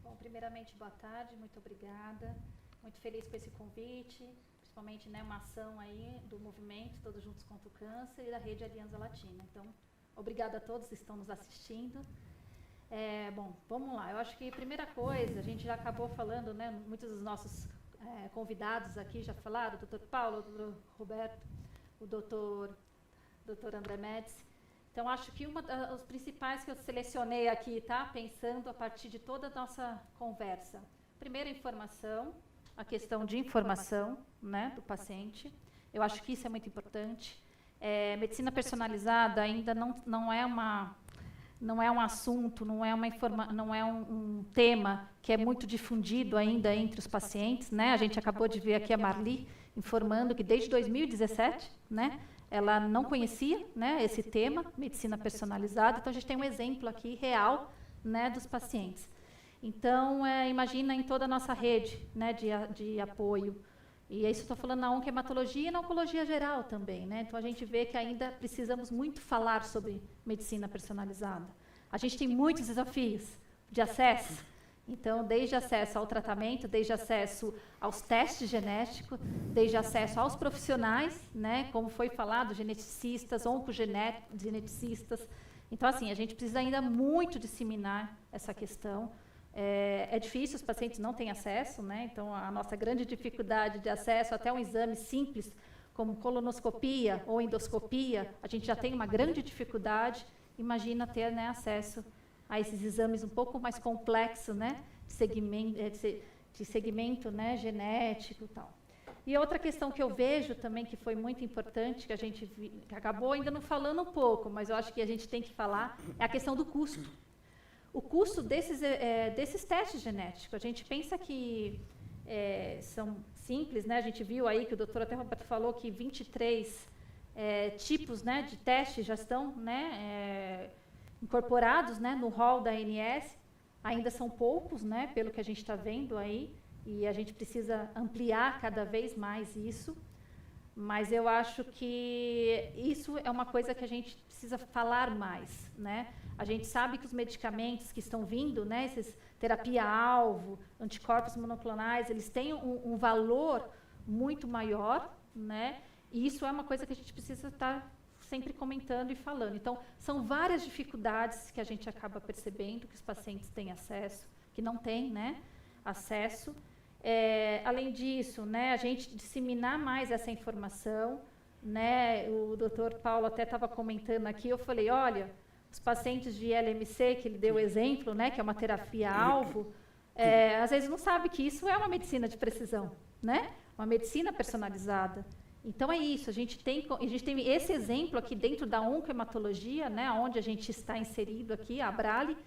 Speaker 4: Bom, primeiramente, boa tarde, muito obrigada. Muito feliz com esse convite, principalmente, né, uma ação aí do movimento Todos Juntos contra o Câncer e da Rede Aliança Latina. Então, obrigada a todos que estão nos assistindo. Bom, vamos lá. Eu acho que a primeira coisa, a gente já acabou falando, né, muitos dos nossos convidados aqui já falaram, o Dr. Paulo, o Dr. Roberto, o Dr. André Médici. Então, acho que os principais que eu selecionei aqui, tá, pensando a partir de toda a nossa conversa. Primeiro, informação, a questão de informação, né, do paciente. Eu acho que isso é muito importante. Medicina personalizada ainda não é uma não é um assunto, não é um tema que é muito difundido ainda entre os pacientes, né? A gente acabou de ver aqui a Marli informando que desde 2017, né, ela não conhecia, né, esse tema, medicina personalizada. Então a gente tem um exemplo aqui real, né, dos pacientes. Então, imagina em toda a nossa rede, né, de apoio. E isso estou falando na oncohematologia e na oncologia geral também, né? Então a gente vê que ainda precisamos muito falar sobre medicina personalizada. A gente tem muitos desafios de acesso. Então, desde acesso ao tratamento, desde acesso aos testes genéticos, desde acesso aos profissionais, né? Como foi falado, geneticistas, oncogeneticistas. Então, assim, a gente precisa ainda muito disseminar essa questão. É difícil, os pacientes não têm acesso, né? Então, a nossa grande dificuldade de acesso até um exame simples, como colonoscopia ou endoscopia, a gente já tem uma grande dificuldade. Imagina ter, né, acesso a esses exames um pouco mais complexos, né, de segmento, né, genético e tal. E outra questão que eu vejo também que foi muito importante, que a gente que acabou ainda não falando um pouco, mas eu acho que a gente tem que falar, é a questão do custo. O custo desses testes genéticos. A gente pensa que são simples, né? A gente viu aí que o doutor até Roberto falou que 23 tipos, né, de testes já estão, né, incorporados, né, no rol da ANS. Ainda são poucos, né, pelo que a gente está vendo aí, e a gente precisa ampliar cada vez mais isso. Mas eu acho que isso é uma coisa que a gente precisa falar mais, né? A gente sabe que os medicamentos que estão vindo, né, esses terapia-alvo, anticorpos monoclonais, eles têm um valor muito maior, né? E isso é uma coisa que a gente precisa estar sempre comentando e falando. Então, são várias dificuldades que a gente acaba percebendo que os pacientes têm acesso, que não têm, né, acesso. Além disso, né, a gente disseminar mais essa informação, né? O doutor Paulo até estava comentando aqui, eu falei, olha, os pacientes de LMC, que ele deu exemplo, né, que é uma terapia-alvo, às vezes não sabe que isso é uma medicina de precisão, né? Uma medicina personalizada. Então é isso, a gente tem esse exemplo aqui dentro da oncohematologia, né, onde a gente está inserido aqui, a Abrale,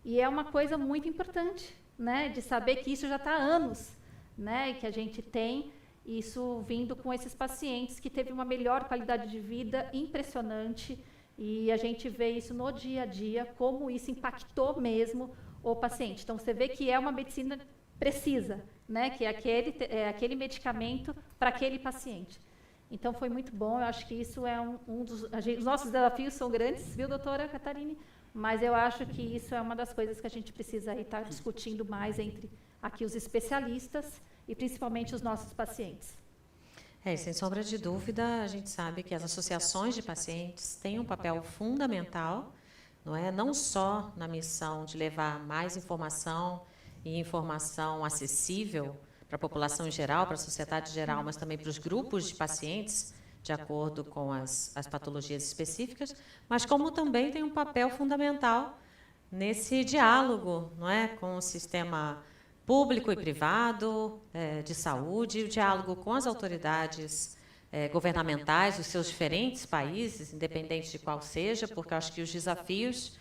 Speaker 4: e é uma coisa muito importante, né, de saber que isso já está há anos, né, e que a gente tem isso vindo com esses pacientes que teve uma melhor qualidade de vida impressionante, e a gente vê isso no dia a dia, como isso impactou mesmo o paciente. Então você vê que é uma medicina precisa, né, que é aquele medicamento para aquele paciente. Então, foi muito bom, eu acho que isso é os nossos desafios são grandes, viu, doutora Catarine? Mas eu acho que isso é uma das coisas que a gente precisa estar discutindo mais entre aqui os especialistas e principalmente os nossos pacientes.
Speaker 1: Sem sombra de dúvida, a gente sabe que as associações de pacientes têm um papel fundamental, não só na missão de levar mais informação e informação acessível para a população em geral, para a sociedade em geral, mas também para os grupos de pacientes, de acordo com as patologias específicas, mas como também tem um papel fundamental nesse diálogo, com o sistema público e privado de saúde, o diálogo com as autoridades governamentais dos seus diferentes países, independente de qual seja, porque eu acho que os desafios,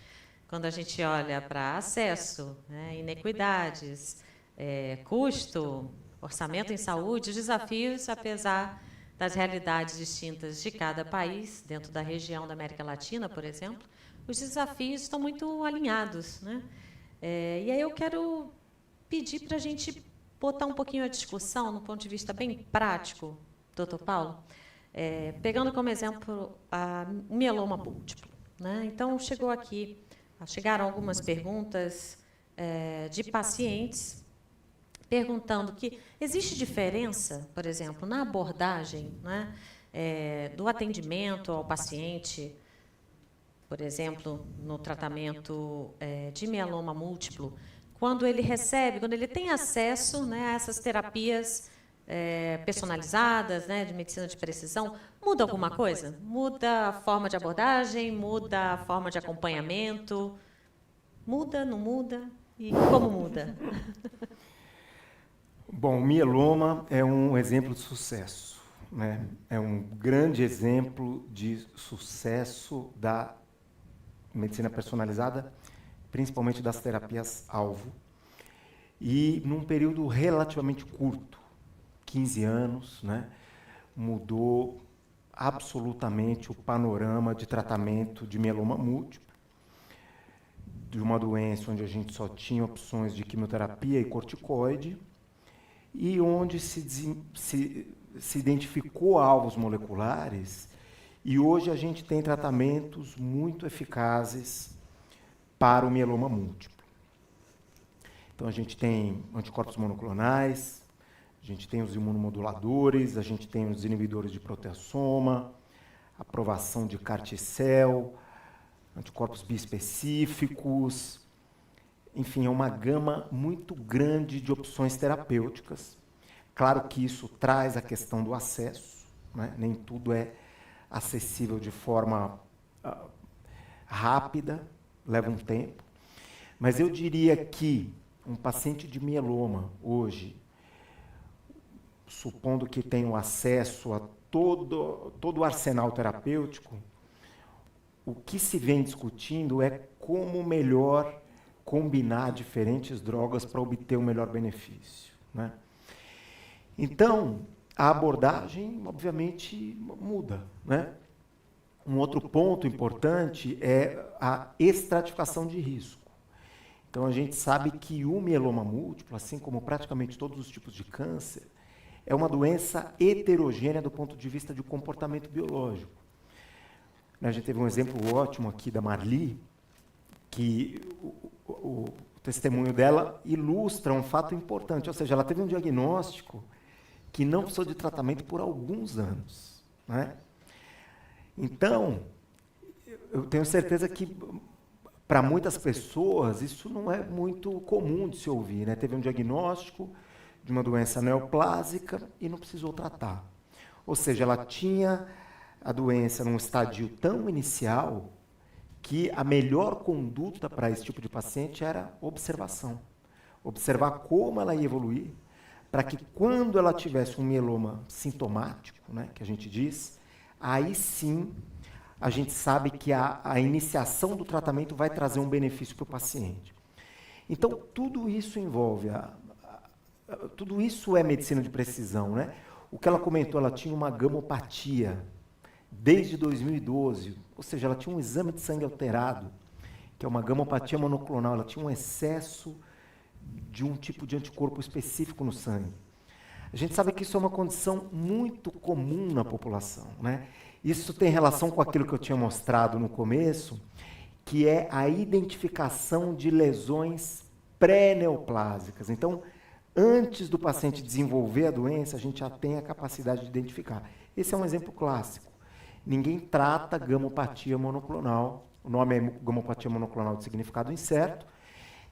Speaker 1: quando a gente olha para acesso, inequidades, custo, orçamento em saúde, os desafios, apesar das realidades distintas de cada país, dentro da região da América Latina, por exemplo, os desafios estão muito alinhados, e aí eu quero pedir para a gente botar um pouquinho a discussão, no ponto de vista bem prático, doutor Paulo, pegando como exemplo o mieloma múltiplo. Então, chegaram algumas perguntas de pacientes perguntando que existe diferença, por exemplo, na abordagem do atendimento ao paciente, por exemplo, no tratamento de mieloma múltiplo, quando ele tem acesso a essas terapias personalizadas, de medicina de precisão, muda alguma coisa? Muda a forma de abordagem? Muda a forma de acompanhamento? Muda, não muda? E como muda?
Speaker 5: Bom, o mieloma é um exemplo de sucesso, É um grande exemplo de sucesso da medicina personalizada, principalmente das terapias-alvo, e num período relativamente curto, 15 anos, né, mudou absolutamente o panorama de tratamento de mieloma múltiplo, de uma doença onde a gente só tinha opções de quimioterapia e corticoide, e onde se identificou alvos moleculares, e hoje a gente tem tratamentos muito eficazes para o mieloma múltiplo. Então a gente tem anticorpos monoclonais, a gente tem os imunomoduladores, a gente tem os inibidores de proteasoma, aprovação de CAR-T-cell, anticorpos biespecíficos, enfim, é uma gama muito grande de opções terapêuticas. Claro que isso traz a questão do acesso, né? Nem tudo é acessível de forma rápida, leva um tempo, mas eu diria que um paciente de mieloma hoje, supondo que tenha o acesso a todo o arsenal terapêutico, o que se vem discutindo é como melhor combinar diferentes drogas para obter o melhor benefício, né? Então, a abordagem, obviamente, muda, né? Um outro ponto importante é a estratificação de risco. Então, a gente sabe que o mieloma múltiplo, assim como praticamente todos os tipos de câncer, é uma doença heterogênea do ponto de vista de comportamento biológico. A gente teve um exemplo ótimo aqui da Marli, que o testemunho dela ilustra um fato importante, ou seja, ela teve um diagnóstico que não precisou de tratamento por alguns anos, né? Então, eu tenho certeza que para muitas pessoas isso não é muito comum de se ouvir, né? Teve um diagnóstico de uma doença neoplásica e não precisou tratar. Ou seja, ela tinha a doença num estadio tão inicial que a melhor conduta para esse tipo de paciente era observação. Observar como ela ia evoluir, para que quando ela tivesse um mieloma sintomático, né, que a gente diz, aí sim a gente sabe que a iniciação do tratamento vai trazer um benefício para o paciente. Então, tudo isso envolve, tudo isso é medicina de precisão, né? O que ela comentou, ela tinha uma gamopatia desde 2012, ou seja, ela tinha um exame de sangue alterado, que é uma gamopatia monoclonal, ela tinha um excesso de um tipo de anticorpo específico no sangue. A gente sabe que isso é uma condição muito comum na população, né? Isso tem relação com aquilo que eu tinha mostrado no começo, que é a identificação de lesões pré-neoplásicas. Então, antes do paciente desenvolver a doença, a gente já tem a capacidade de identificar. Esse é um exemplo clássico. Ninguém trata gamopatia monoclonal, o nome é gamopatia monoclonal de significado incerto.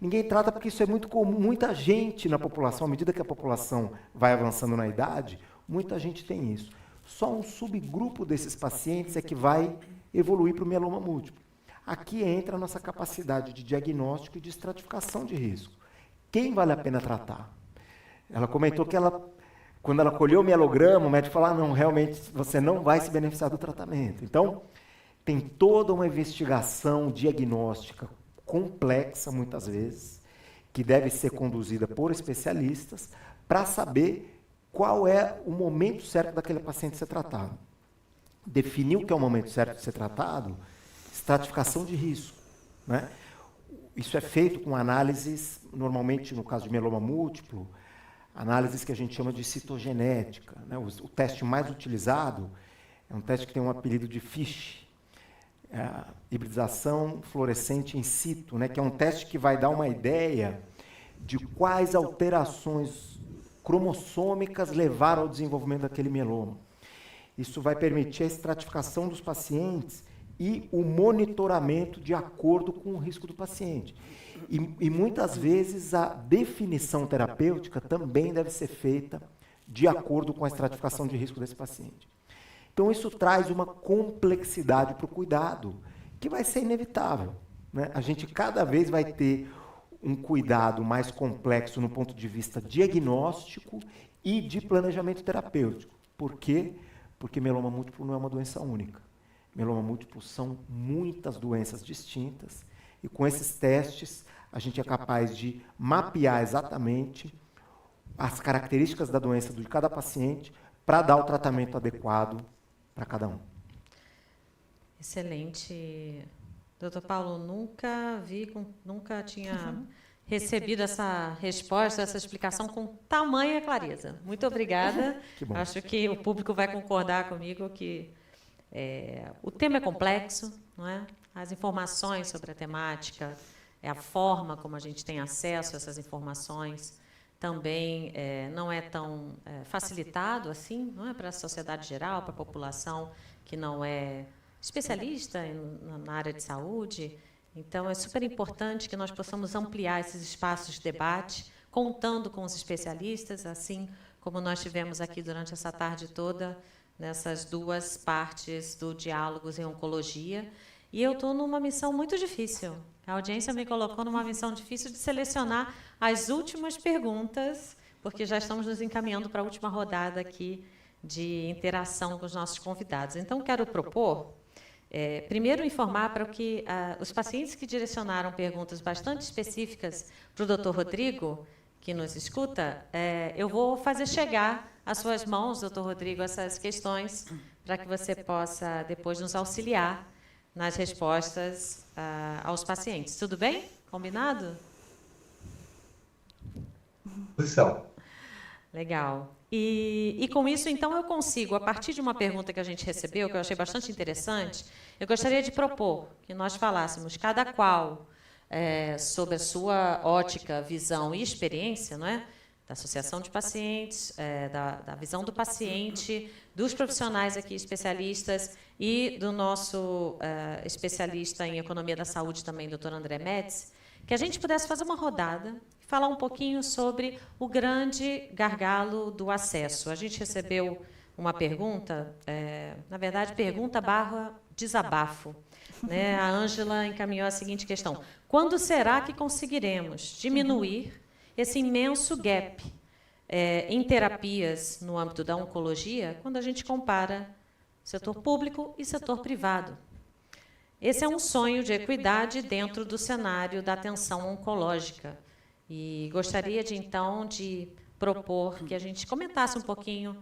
Speaker 5: Ninguém trata porque isso é muito comum, muita gente na população, à medida que a população vai avançando na idade, muita gente tem isso. Só um subgrupo desses pacientes é que vai evoluir para o mieloma múltiplo. Aqui entra a nossa capacidade de diagnóstico e de estratificação de risco. Quem vale a pena tratar? Ela comentou que quando ela colheu o mielograma, o médico falou, não, realmente você não vai se beneficiar do tratamento. Então, tem toda uma investigação diagnóstica complexa, muitas vezes, que deve ser conduzida por especialistas para saber qual é o momento certo daquele paciente ser tratado. Definir o que é o momento certo de ser tratado, estratificação de risco, né? Isso é feito com análises, normalmente no caso de mieloma múltiplo, análises que a gente chama de citogenética, né? O teste mais utilizado é um teste que tem um apelido de FISH, hibridização fluorescente in situ, né? Que é um teste que vai dar uma ideia de quais alterações cromossômicas levaram ao desenvolvimento daquele mieloma. Isso vai permitir a estratificação dos pacientes e o monitoramento de acordo com o risco do paciente. E muitas vezes a definição terapêutica também deve ser feita de acordo com a estratificação de risco desse paciente. Então isso traz uma complexidade para o cuidado, que vai ser inevitável, né? A gente cada vez vai ter um cuidado mais complexo no ponto de vista diagnóstico e de planejamento terapêutico. Por quê? Porque mieloma múltiplo não é uma doença única. Mieloma múltiplo são muitas doenças distintas e com esses testes a gente é capaz de mapear exatamente as características da doença de cada paciente para dar o tratamento adequado para cada um.
Speaker 1: Excelente. Doutor Paulo, nunca tinha recebido essa resposta, essa explicação com tamanha clareza. Muito obrigada.
Speaker 5: Que bom.
Speaker 1: Acho que o público vai concordar comigo que o tema é complexo, não é? As informações sobre a temática, a forma como a gente tem acesso a essas informações, também não é tão facilitado assim, não é, para a sociedade geral, para a população que não é especialista na área de saúde. Então, é super importante que nós possamos ampliar esses espaços de debate, contando com os especialistas, assim como nós tivemos aqui durante essa tarde toda, nessas duas partes do Diálogos em Oncologia. E eu estou numa missão muito difícil. A audiência me colocou numa missão difícil de selecionar as últimas perguntas, porque já estamos nos encaminhando para a última rodada aqui de interação com os nossos convidados. Então, quero propor, primeiro, informar para que os pacientes que direcionaram perguntas bastante específicas para o doutor Rodrigo, que nos escuta, eu vou fazer chegar às suas mãos, doutor Rodrigo, essas questões, para que você possa depois nos auxiliar nas respostas aos pacientes. Tudo bem? Combinado?
Speaker 6: Posição.
Speaker 1: Legal. E com isso, então, eu consigo, a partir de uma pergunta que a gente recebeu, que eu achei bastante interessante, eu gostaria de propor que nós falássemos, cada qual, sobre a sua ótica, visão e experiência, não é? Da associação de pacientes, da visão do paciente, dos profissionais aqui especialistas e do nosso especialista em economia da saúde também, doutor André Médici, que a gente pudesse fazer uma rodada e falar um pouquinho sobre o grande gargalo do acesso. A gente recebeu uma pergunta, na verdade, pergunta/desabafo. Né? A Ângela encaminhou a seguinte questão: quando será que conseguiremos diminuir esse imenso gap em terapias no âmbito da oncologia, quando a gente compara setor público e setor privado? Esse é um sonho de equidade dentro do cenário da atenção oncológica. E gostaria, então, de propor que a gente comentasse um pouquinho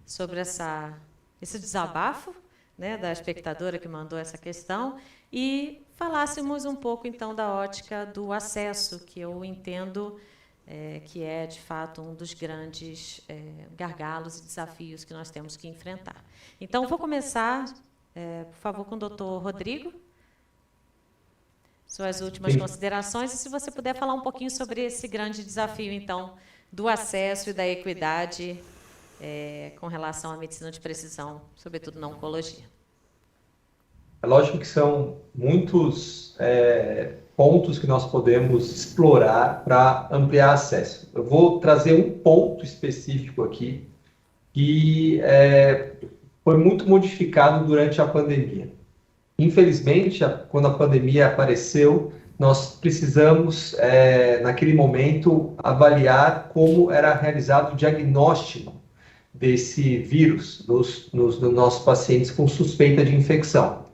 Speaker 1: sobre esse desabafo, né, da espectadora que mandou essa questão, e falássemos um pouco, então, da ótica do acesso, que eu entendo que é, de fato, um dos grandes gargalos e desafios que nós temos que enfrentar. Então, vou começar, por favor, com o doutor Rodrigo. Suas últimas considerações, e se você puder falar um pouquinho sobre esse grande desafio, então, do acesso e da equidade com relação à medicina de precisão, sobretudo na oncologia.
Speaker 6: É lógico que são muitos pontos que nós podemos explorar para ampliar acesso. Eu vou trazer um ponto específico aqui que foi muito modificado durante a pandemia. Infelizmente, quando a pandemia apareceu, nós precisamos, naquele momento, avaliar como era realizado o diagnóstico desse vírus nos nossos pacientes com suspeita de infecção.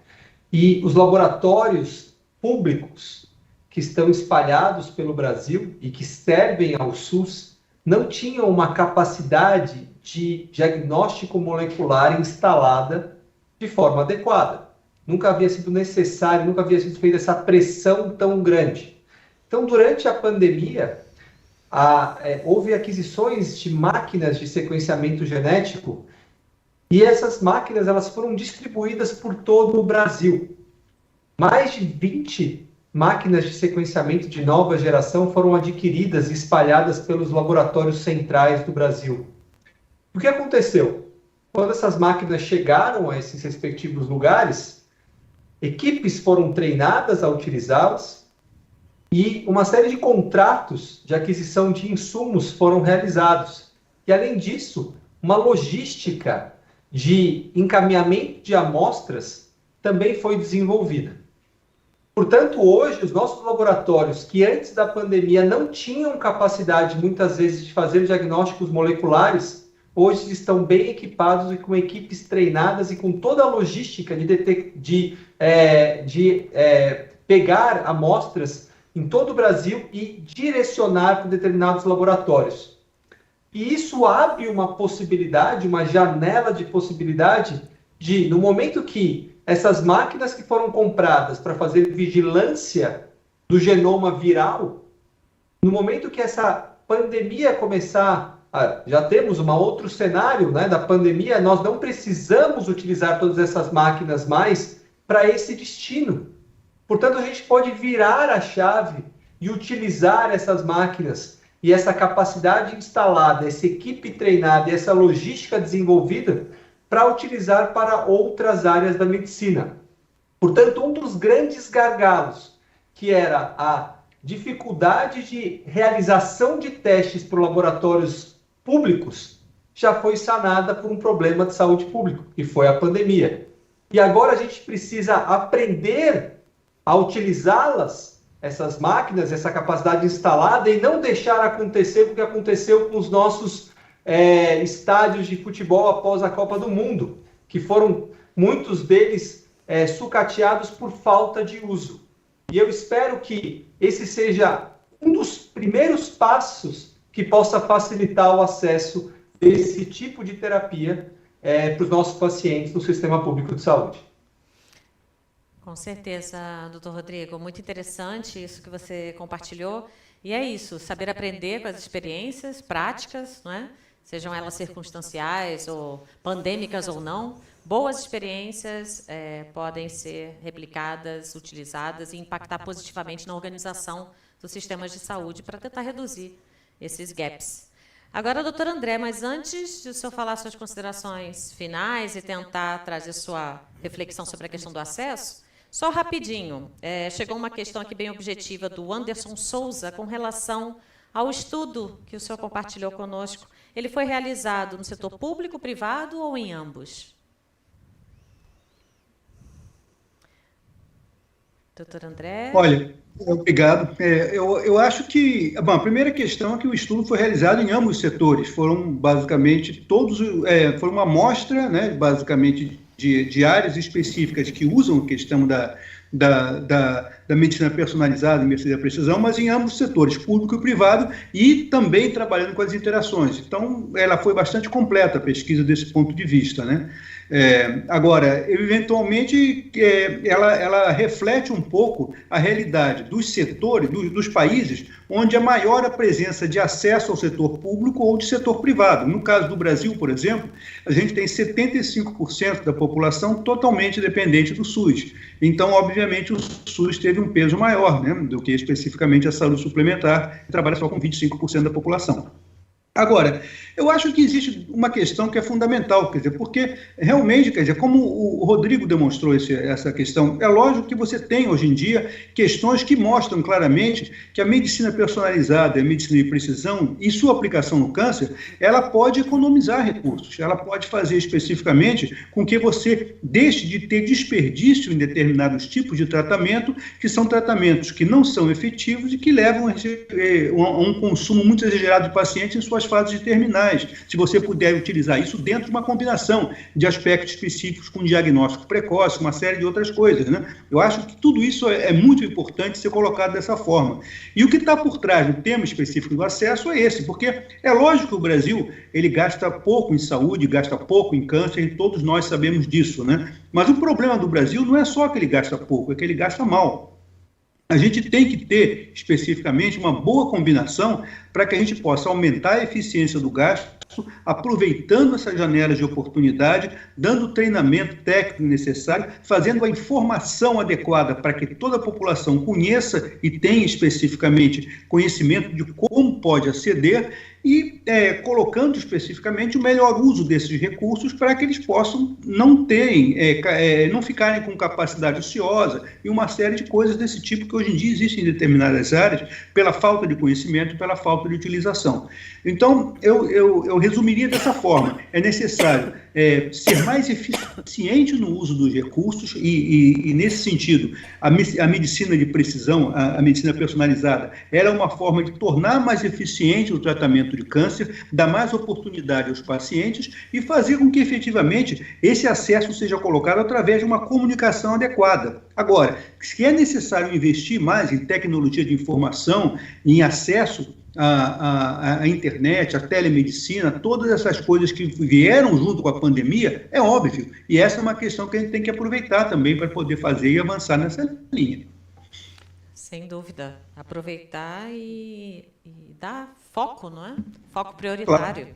Speaker 6: E os laboratórios públicos que estão espalhados pelo Brasil e que servem ao SUS não tinham uma capacidade de diagnóstico molecular instalada de forma adequada. Nunca havia sido necessário, nunca havia sido feita essa pressão tão grande. Então, durante a pandemia, houve aquisições de máquinas de sequenciamento genético e essas máquinas elas foram distribuídas por todo o Brasil. Mais de 20 máquinas de sequenciamento de nova geração foram adquiridas e espalhadas pelos laboratórios centrais do Brasil. O que aconteceu? Quando essas máquinas chegaram a esses respectivos lugares, equipes foram treinadas a utilizá-las e uma série de contratos de aquisição de insumos foram realizados. E, além disso, uma logística de encaminhamento de amostras também foi desenvolvida. Portanto, hoje, os nossos laboratórios, que antes da pandemia não tinham capacidade, muitas vezes, de fazer diagnósticos moleculares, hoje estão bem equipados e com equipes treinadas e com toda a logística de pegar amostras em todo o Brasil e direcionar para determinados laboratórios. E isso abre uma possibilidade, uma janela de possibilidade de, no momento que essas máquinas que foram compradas para fazer vigilância do genoma viral, no momento que essa pandemia começar, já temos um outro cenário, né, da pandemia, nós não precisamos utilizar todas essas máquinas mais para esse destino. Portanto, a gente pode virar a chave e utilizar essas máquinas e essa capacidade instalada, essa equipe treinada e essa logística desenvolvida para utilizar para outras áreas da medicina. Portanto, um dos grandes gargalos, que era a dificuldade de realização de testes por laboratórios públicos, já foi sanada por um problema de saúde pública, que foi a pandemia. E agora a gente precisa aprender a utilizá-las, essas máquinas, essa capacidade instalada, e não deixar acontecer o que aconteceu com os nossos estádios de futebol após a Copa do Mundo, que foram muitos deles sucateados por falta de uso. E eu espero que esse seja um dos primeiros passos que possa facilitar o acesso desse tipo de terapia para os nossos pacientes no sistema público de saúde.
Speaker 1: Com certeza, doutor Rodrigo, muito interessante isso que você compartilhou. E é isso, saber aprender com as experiências práticas, não é? Sejam elas circunstanciais ou pandêmicas ou não, boas experiências podem ser replicadas, utilizadas e impactar positivamente na organização dos sistemas de saúde para tentar reduzir esses gaps. Agora, doutor André, mas antes de o senhor falar suas considerações finais e tentar trazer sua reflexão sobre a questão do acesso, só rapidinho, chegou uma questão aqui bem objetiva do Anderson Souza com relação ao estudo que o senhor compartilhou conosco. Ele foi realizado no setor público, privado ou em ambos? Doutor André?
Speaker 2: Olha, obrigado. Eu acho que, bom, a primeira questão é que o estudo foi realizado em ambos os setores. Foram basicamente todos, foi uma amostra, né, basicamente de áreas específicas que usam a questão da medicina personalizada, medicina da precisão, mas em ambos os setores, público e privado, e também trabalhando com as interações. Então, ela foi bastante completa, a pesquisa desse ponto de vista, né? Agora, eventualmente, ela reflete um pouco a realidade dos setores, dos países, onde é maior a presença de acesso ao setor público ou de setor privado. No caso do Brasil, por exemplo, a gente tem 75% da população totalmente dependente do SUS. Então, obviamente, o SUS teve um peso maior, né, do que especificamente a saúde suplementar, que trabalha só com 25% da população. Agora, eu acho que existe uma questão que é fundamental, quer dizer, porque realmente, quer dizer, como o Rodrigo demonstrou essa questão, é lógico que você tem hoje em dia questões que mostram claramente que a medicina personalizada, a medicina de precisão e sua aplicação no câncer, ela pode economizar recursos, ela pode fazer especificamente com que você deixe de ter desperdício em determinados tipos de tratamento, que são tratamentos que não são efetivos e que levam a um consumo muito exagerado de pacientes em suas fases terminais. Se você puder utilizar isso dentro de uma combinação de aspectos específicos com diagnóstico precoce, uma série de outras coisas, né? Eu acho que tudo isso é muito importante ser colocado dessa forma. E o que está por trás do tema específico do acesso é esse, porque é lógico que o Brasil ele gasta pouco em saúde, gasta pouco em câncer, e todos nós sabemos disso, né? Mas o problema do Brasil não é só que ele gasta pouco, é que ele gasta mal. A gente tem que ter, especificamente, uma boa combinação para que a gente possa aumentar a eficiência do gasto, aproveitando essas janelas de oportunidade, dando o treinamento técnico necessário, fazendo a informação adequada para que toda a população conheça e tenha especificamente conhecimento de como pode aceder e colocando especificamente o melhor uso desses recursos para que eles possam não ficarem com capacidade ociosa e uma série de coisas desse tipo que hoje em dia existem em determinadas áreas pela falta de conhecimento e pela falta de utilização. Então, eu resumiria dessa forma, é necessário ser mais eficiente no uso dos recursos e nesse sentido, a medicina de precisão, a medicina personalizada, ela é uma forma de tornar mais eficiente o tratamento tratamento de câncer, dar mais oportunidade aos pacientes e fazer com que, efetivamente, esse acesso seja colocado através de uma comunicação adequada. Agora, se é necessário investir mais em tecnologia de informação, em acesso à internet, à telemedicina, todas essas coisas que vieram junto com a pandemia, é óbvio. E essa é uma questão que a gente tem que aproveitar também para poder fazer e avançar nessa linha.
Speaker 1: Sem dúvida. Aproveitar e dar foco, não é? Foco prioritário. Claro.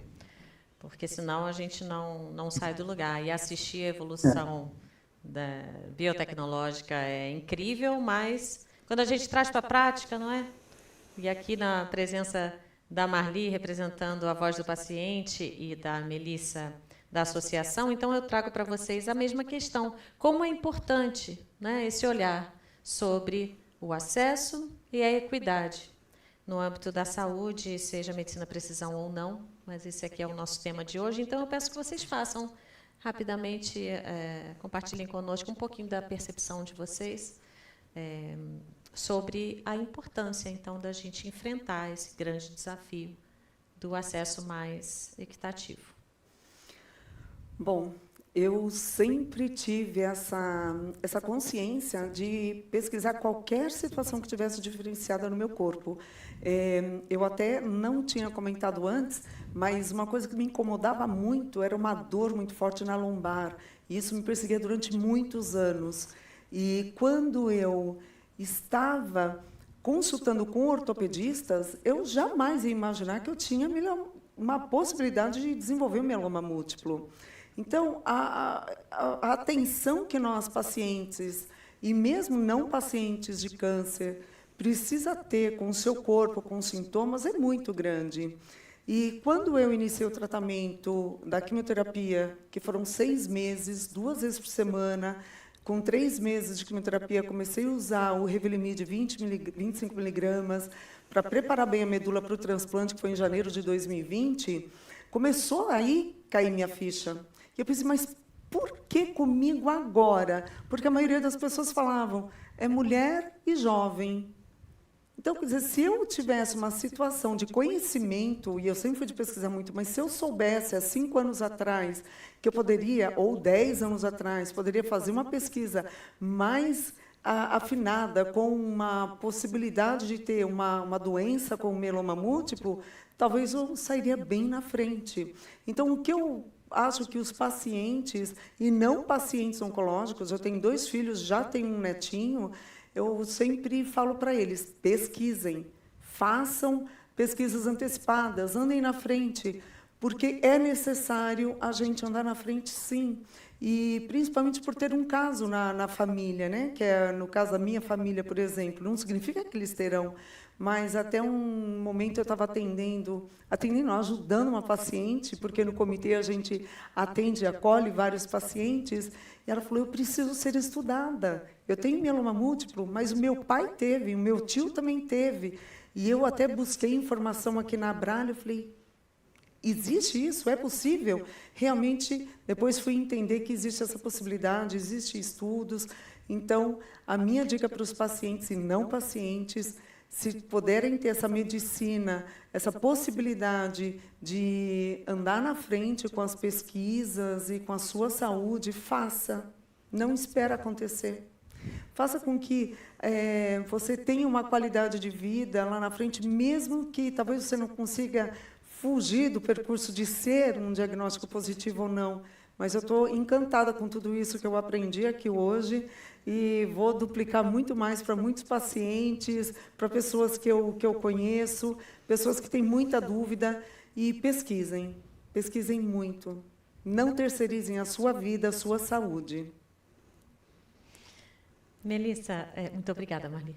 Speaker 1: Porque senão a gente não sai do lugar. E assistir a evolução da biotecnológica é incrível, mas quando a gente traz para a prática, não é? E aqui na presença da Marli, representando a voz do paciente, e da Melissa, da associação, então eu trago para vocês a mesma questão. Como é importante, né, esse olhar sobre o acesso e a equidade no âmbito da saúde, seja medicina precisão ou não, mas esse aqui é o nosso tema de hoje. Então, eu peço que vocês façam rapidamente, compartilhem conosco um pouquinho da percepção de vocês sobre a importância, então, da gente enfrentar esse grande desafio do acesso mais equitativo.
Speaker 3: Bom, eu sempre tive essa consciência de pesquisar qualquer situação que tivesse diferenciada no meu corpo. Eu até não tinha comentado antes, mas uma coisa que me incomodava muito era uma dor muito forte na lombar. E isso me perseguia durante muitos anos. E quando eu estava consultando com ortopedistas, eu jamais ia imaginar que eu tinha uma possibilidade de desenvolver um mieloma múltiplo. Então, a atenção que nós, pacientes, e mesmo não pacientes de câncer, precisa ter com o seu corpo, com os sintomas, é muito grande. E quando eu iniciei o tratamento da quimioterapia, que foram 6 meses, 2 vezes por semana, com 3 meses de quimioterapia, comecei a usar o Revlimid 25 miligramas para preparar bem a medula para o transplante, que foi em janeiro de 2020, começou aí a cair minha ficha. E eu pensei, mas por que comigo agora? Porque a maioria das pessoas falavam, é mulher e jovem. Então, quer dizer, se eu tivesse uma situação de conhecimento, e eu sempre fui de pesquisar muito, mas se eu soubesse, há 5 anos atrás, que eu poderia, ou 10 anos atrás, poderia fazer uma pesquisa mais afinada, com uma possibilidade de ter uma doença como mieloma múltiplo, talvez eu sairia bem na frente. Então, o que eu acho que os pacientes, e não pacientes oncológicos, eu tenho 2 filhos, já tenho um netinho, eu sempre falo para eles, pesquisem, façam pesquisas antecipadas, andem na frente, porque é necessário a gente andar na frente, sim. E principalmente por ter um caso na família, né? Que é no caso da minha família, por exemplo, não significa que eles terão, mas até um momento eu estava ajudando uma paciente, porque no comitê a gente atende e acolhe vários pacientes, e ela falou, eu preciso ser estudada. Eu tenho mieloma múltiplo, mas o meu pai teve, o meu tio também teve. E eu até busquei informação aqui na Abralho, eu falei, existe isso? É possível? Realmente, depois fui entender que existe essa possibilidade, existem estudos. Então, a minha dica para os pacientes e não pacientes, se puderem ter essa medicina, essa possibilidade de andar na frente com as pesquisas e com a sua saúde, faça. Não espere acontecer. Faça com que você tenha uma qualidade de vida lá na frente, mesmo que talvez você não consiga fugir do percurso de ser um diagnóstico positivo ou não. Mas eu estou encantada com tudo isso que eu aprendi aqui hoje e vou duplicar muito mais para muitos pacientes, para pessoas que eu conheço, pessoas que têm muita dúvida, e pesquisem muito. Não terceirizem a sua vida, a sua saúde.
Speaker 1: Melissa, muito obrigada, Marli.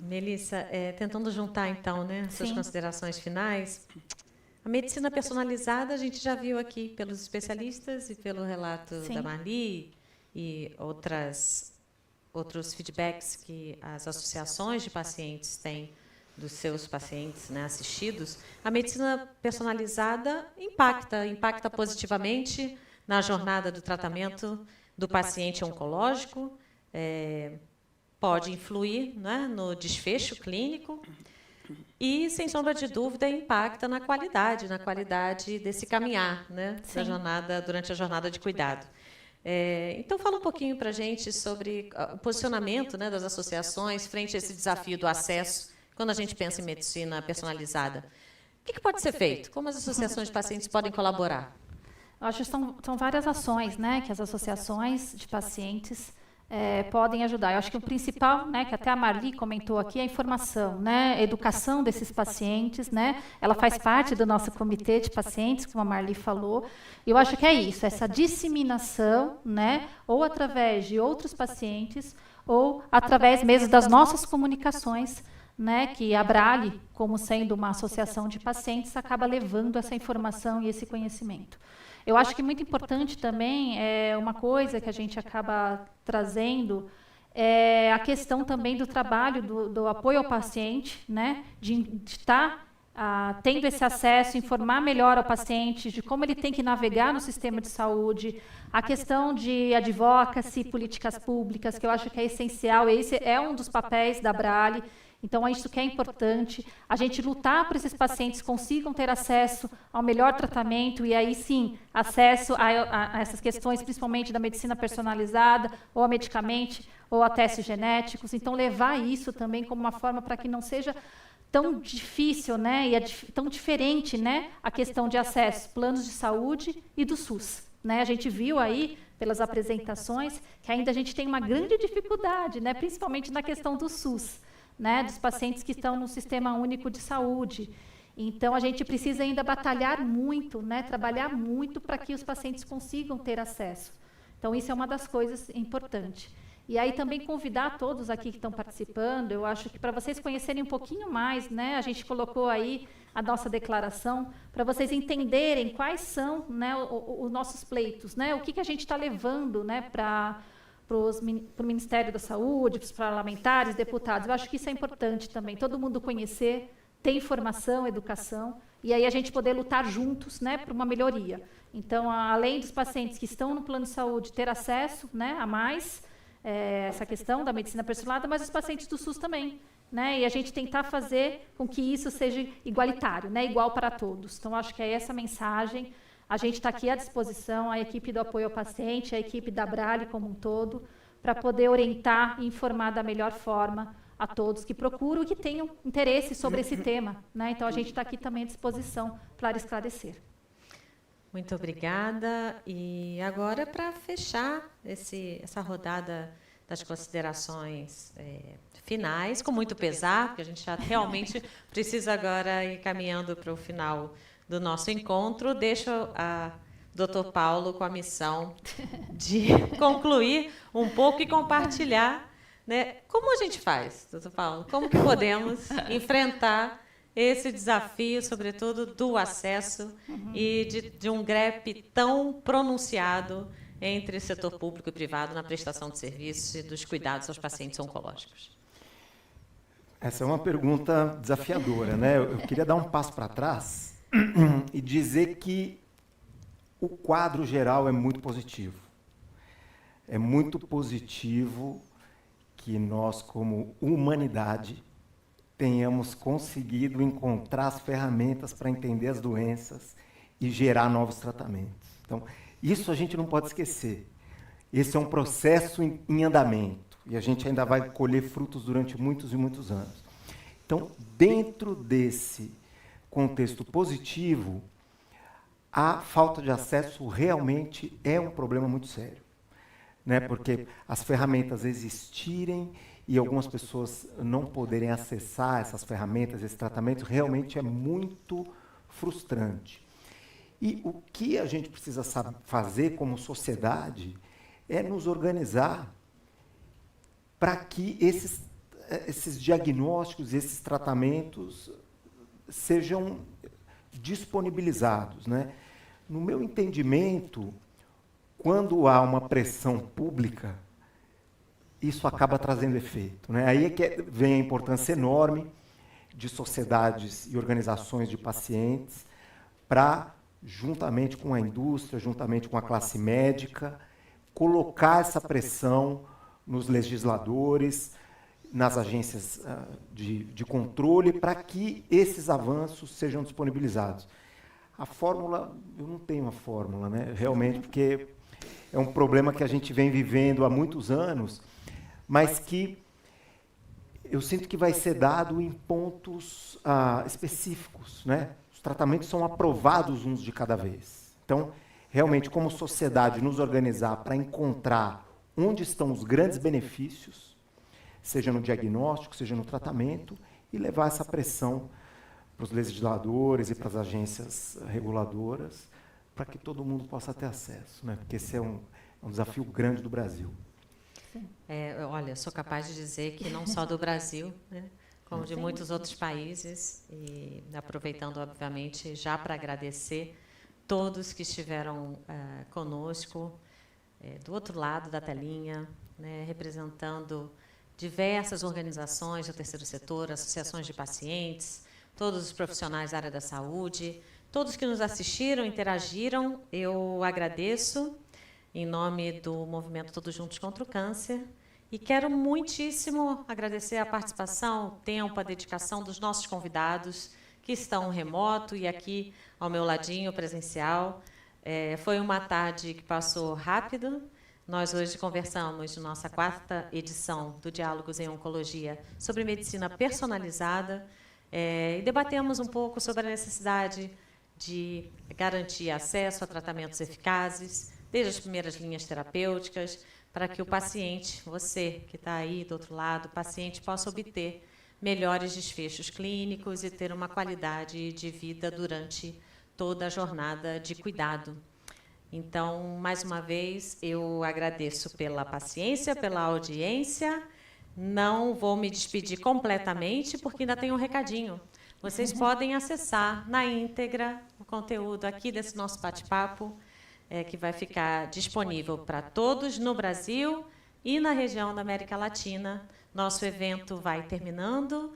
Speaker 1: Melissa, tentando juntar, então, né, suas considerações finais, a medicina personalizada, a gente já viu aqui pelos especialistas e pelo relato da Marli e outros feedbacks que as associações de pacientes têm dos seus pacientes, né, assistidos. A medicina personalizada impacta positivamente na jornada do tratamento do paciente oncológico, pode influir, né, no desfecho clínico, e, sem sombra de dúvida, impacta na qualidade desse caminhar, né, da jornada, durante a jornada de cuidado. Então, fala um pouquinho para a gente sobre o posicionamento, né, das associações frente a esse desafio do acesso, quando a gente pensa em medicina personalizada. O que pode ser feito? Como as associações de pacientes podem colaborar?
Speaker 4: Eu acho que são várias ações, né, que as associações de pacientes podem ajudar. Eu acho que o principal, né, que até a Marli comentou aqui, é a informação, né, a educação desses pacientes, né, ela faz parte do nosso comitê de pacientes, como a Marli falou. Eu acho que é isso, essa disseminação, né, ou através de outros pacientes, ou através mesmo das nossas comunicações, né, que a Brale, como sendo uma associação de pacientes, acaba levando essa informação e esse conhecimento. Eu acho que muito importante também, uma coisa que a gente acaba trazendo, é a questão também do trabalho, do apoio ao paciente, né, de estar tendo esse acesso, informar melhor ao paciente de como ele tem que navegar no sistema de saúde, a questão de advocacy, políticas públicas, que eu acho que é essencial, esse é um dos papéis da Brale. Então, é isso que é importante, a gente lutar para esses pacientes consigam ter acesso ao melhor tratamento e aí sim, acesso a essas questões, principalmente da medicina personalizada, ou a medicamento, ou a testes genéticos. Então, levar isso também como uma forma para que não seja tão difícil, né, e tão diferente, né, a questão de acesso, planos de saúde e do SUS. Né? A gente viu aí, pelas apresentações, que ainda a gente tem uma grande dificuldade, né, principalmente na questão do SUS. Né, dos pacientes que estão no Sistema Único de Saúde. Então, a gente precisa ainda batalhar muito, né, trabalhar muito para que os pacientes consigam ter acesso. Então, isso é uma das coisas importantes. E aí também convidar todos aqui que estão participando, eu acho que para vocês conhecerem um pouquinho mais, né, a gente colocou aí a nossa declaração, para vocês entenderem quais são, né, os nossos pleitos, né, o que a gente está levando, né, para o Ministério da Saúde, para os parlamentares, deputados. Eu acho que isso é importante também, todo mundo conhecer, ter informação, educação, e aí a gente poder lutar juntos, né, para uma melhoria. Então, além dos pacientes que estão no plano de saúde ter acesso, né, a mais, essa questão da medicina personalizada, mas os pacientes do SUS também. Né, e a gente tentar fazer com que isso seja igualitário, né, igual para todos. Então, acho que é essa mensagem. A gente está aqui à disposição, a equipe do apoio ao paciente, a equipe da Brale como um todo, para poder orientar e informar da melhor forma a todos que procuram e que tenham interesse sobre esse tema. Né? Então, a gente está aqui também à disposição para esclarecer.
Speaker 1: Muito obrigada. E agora, para fechar essa rodada das considerações finais, com muito pesar, porque a gente já realmente precisa agora ir caminhando para o final do nosso encontro, deixo a Dr. Paulo com a missão de concluir um pouco e compartilhar, né, como a gente faz, Dr. Paulo, como que podemos enfrentar esse desafio, sobretudo do acesso e de um gap tão pronunciado entre setor público e privado na prestação de serviços e dos cuidados aos pacientes oncológicos.
Speaker 5: Essa é uma pergunta desafiadora, né? Eu queria dar um passo para trás e dizer que o quadro geral é muito positivo. É muito positivo que nós, como humanidade, tenhamos conseguido encontrar as ferramentas para entender as doenças e gerar novos tratamentos. Então, isso a gente não pode esquecer. Esse é um processo em andamento e a gente ainda vai colher frutos durante muitos e muitos anos. Então, dentro desse contexto positivo, a falta de acesso realmente é um problema muito sério, né? Porque as ferramentas existirem e algumas pessoas não poderem acessar essas ferramentas, esse tratamento, realmente é muito frustrante. E o que a gente precisa fazer como sociedade é nos organizar para que esses diagnósticos, esses tratamentos sejam disponibilizados, né? No meu entendimento, quando há uma pressão pública, isso acaba trazendo efeito, né? Aí é que vem a importância enorme de sociedades e organizações de pacientes para, juntamente com a indústria, juntamente com a classe médica, colocar essa pressão nos legisladores nas agências de controle para que esses avanços sejam disponibilizados. A fórmula, eu não tenho uma fórmula, né? Realmente, porque é um problema que a gente vem vivendo há muitos anos, mas que eu sinto que vai ser dado em pontos específicos, né? Os tratamentos são aprovados uns de cada vez. Então, realmente, como sociedade, nos organizar para encontrar onde estão os grandes benefícios, seja no diagnóstico, seja no tratamento, e levar essa pressão para os legisladores e para as agências reguladoras, para que todo mundo possa ter acesso, né? Porque esse é um desafio grande do Brasil.
Speaker 1: Olha, sou capaz de dizer que não só do Brasil, né, como de muitos outros países, e aproveitando, obviamente, já para agradecer todos que estiveram conosco, do outro lado da telinha, né, representando diversas organizações do terceiro setor, associações de pacientes, todos os profissionais da área da saúde, todos que nos assistiram, interagiram, eu agradeço em nome do Movimento Todos Juntos contra o Câncer, e quero muitíssimo agradecer a participação, o tempo, a dedicação dos nossos convidados, que estão remoto e aqui ao meu ladinho, presencial. Foi uma tarde que passou rápido. Nós hoje conversamos, na nossa 4ª edição do Diálogos em Oncologia, sobre medicina personalizada, e debatemos um pouco sobre a necessidade de garantir acesso a tratamentos eficazes, desde as primeiras linhas terapêuticas, para que o paciente, você que está aí do outro lado, o paciente possa obter melhores desfechos clínicos e ter uma qualidade de vida durante toda a jornada de cuidado. Então, mais uma vez, eu agradeço pela paciência, pela audiência. Não vou me despedir completamente, porque ainda tem um recadinho. Vocês podem acessar na íntegra o conteúdo aqui desse nosso bate-papo, que vai ficar disponível para todos no Brasil e na região da América Latina. Nosso evento vai terminando.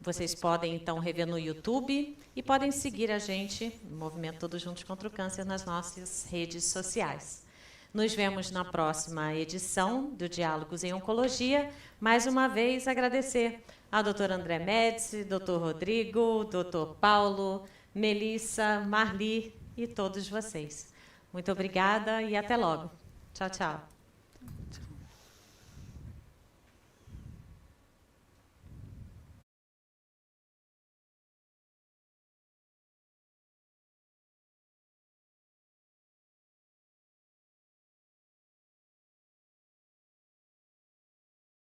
Speaker 1: Vocês podem, então, rever no YouTube e podem seguir a gente, o Movimento Todos Juntos contra o Câncer, nas nossas redes sociais. Nos vemos na próxima edição do Diálogos em Oncologia. Mais uma vez, agradecer ao Dr. André Médici, Dr. Rodrigo, Dr. Paulo, Melissa, Marli e todos vocês. Muito obrigada e até logo. Tchau, tchau.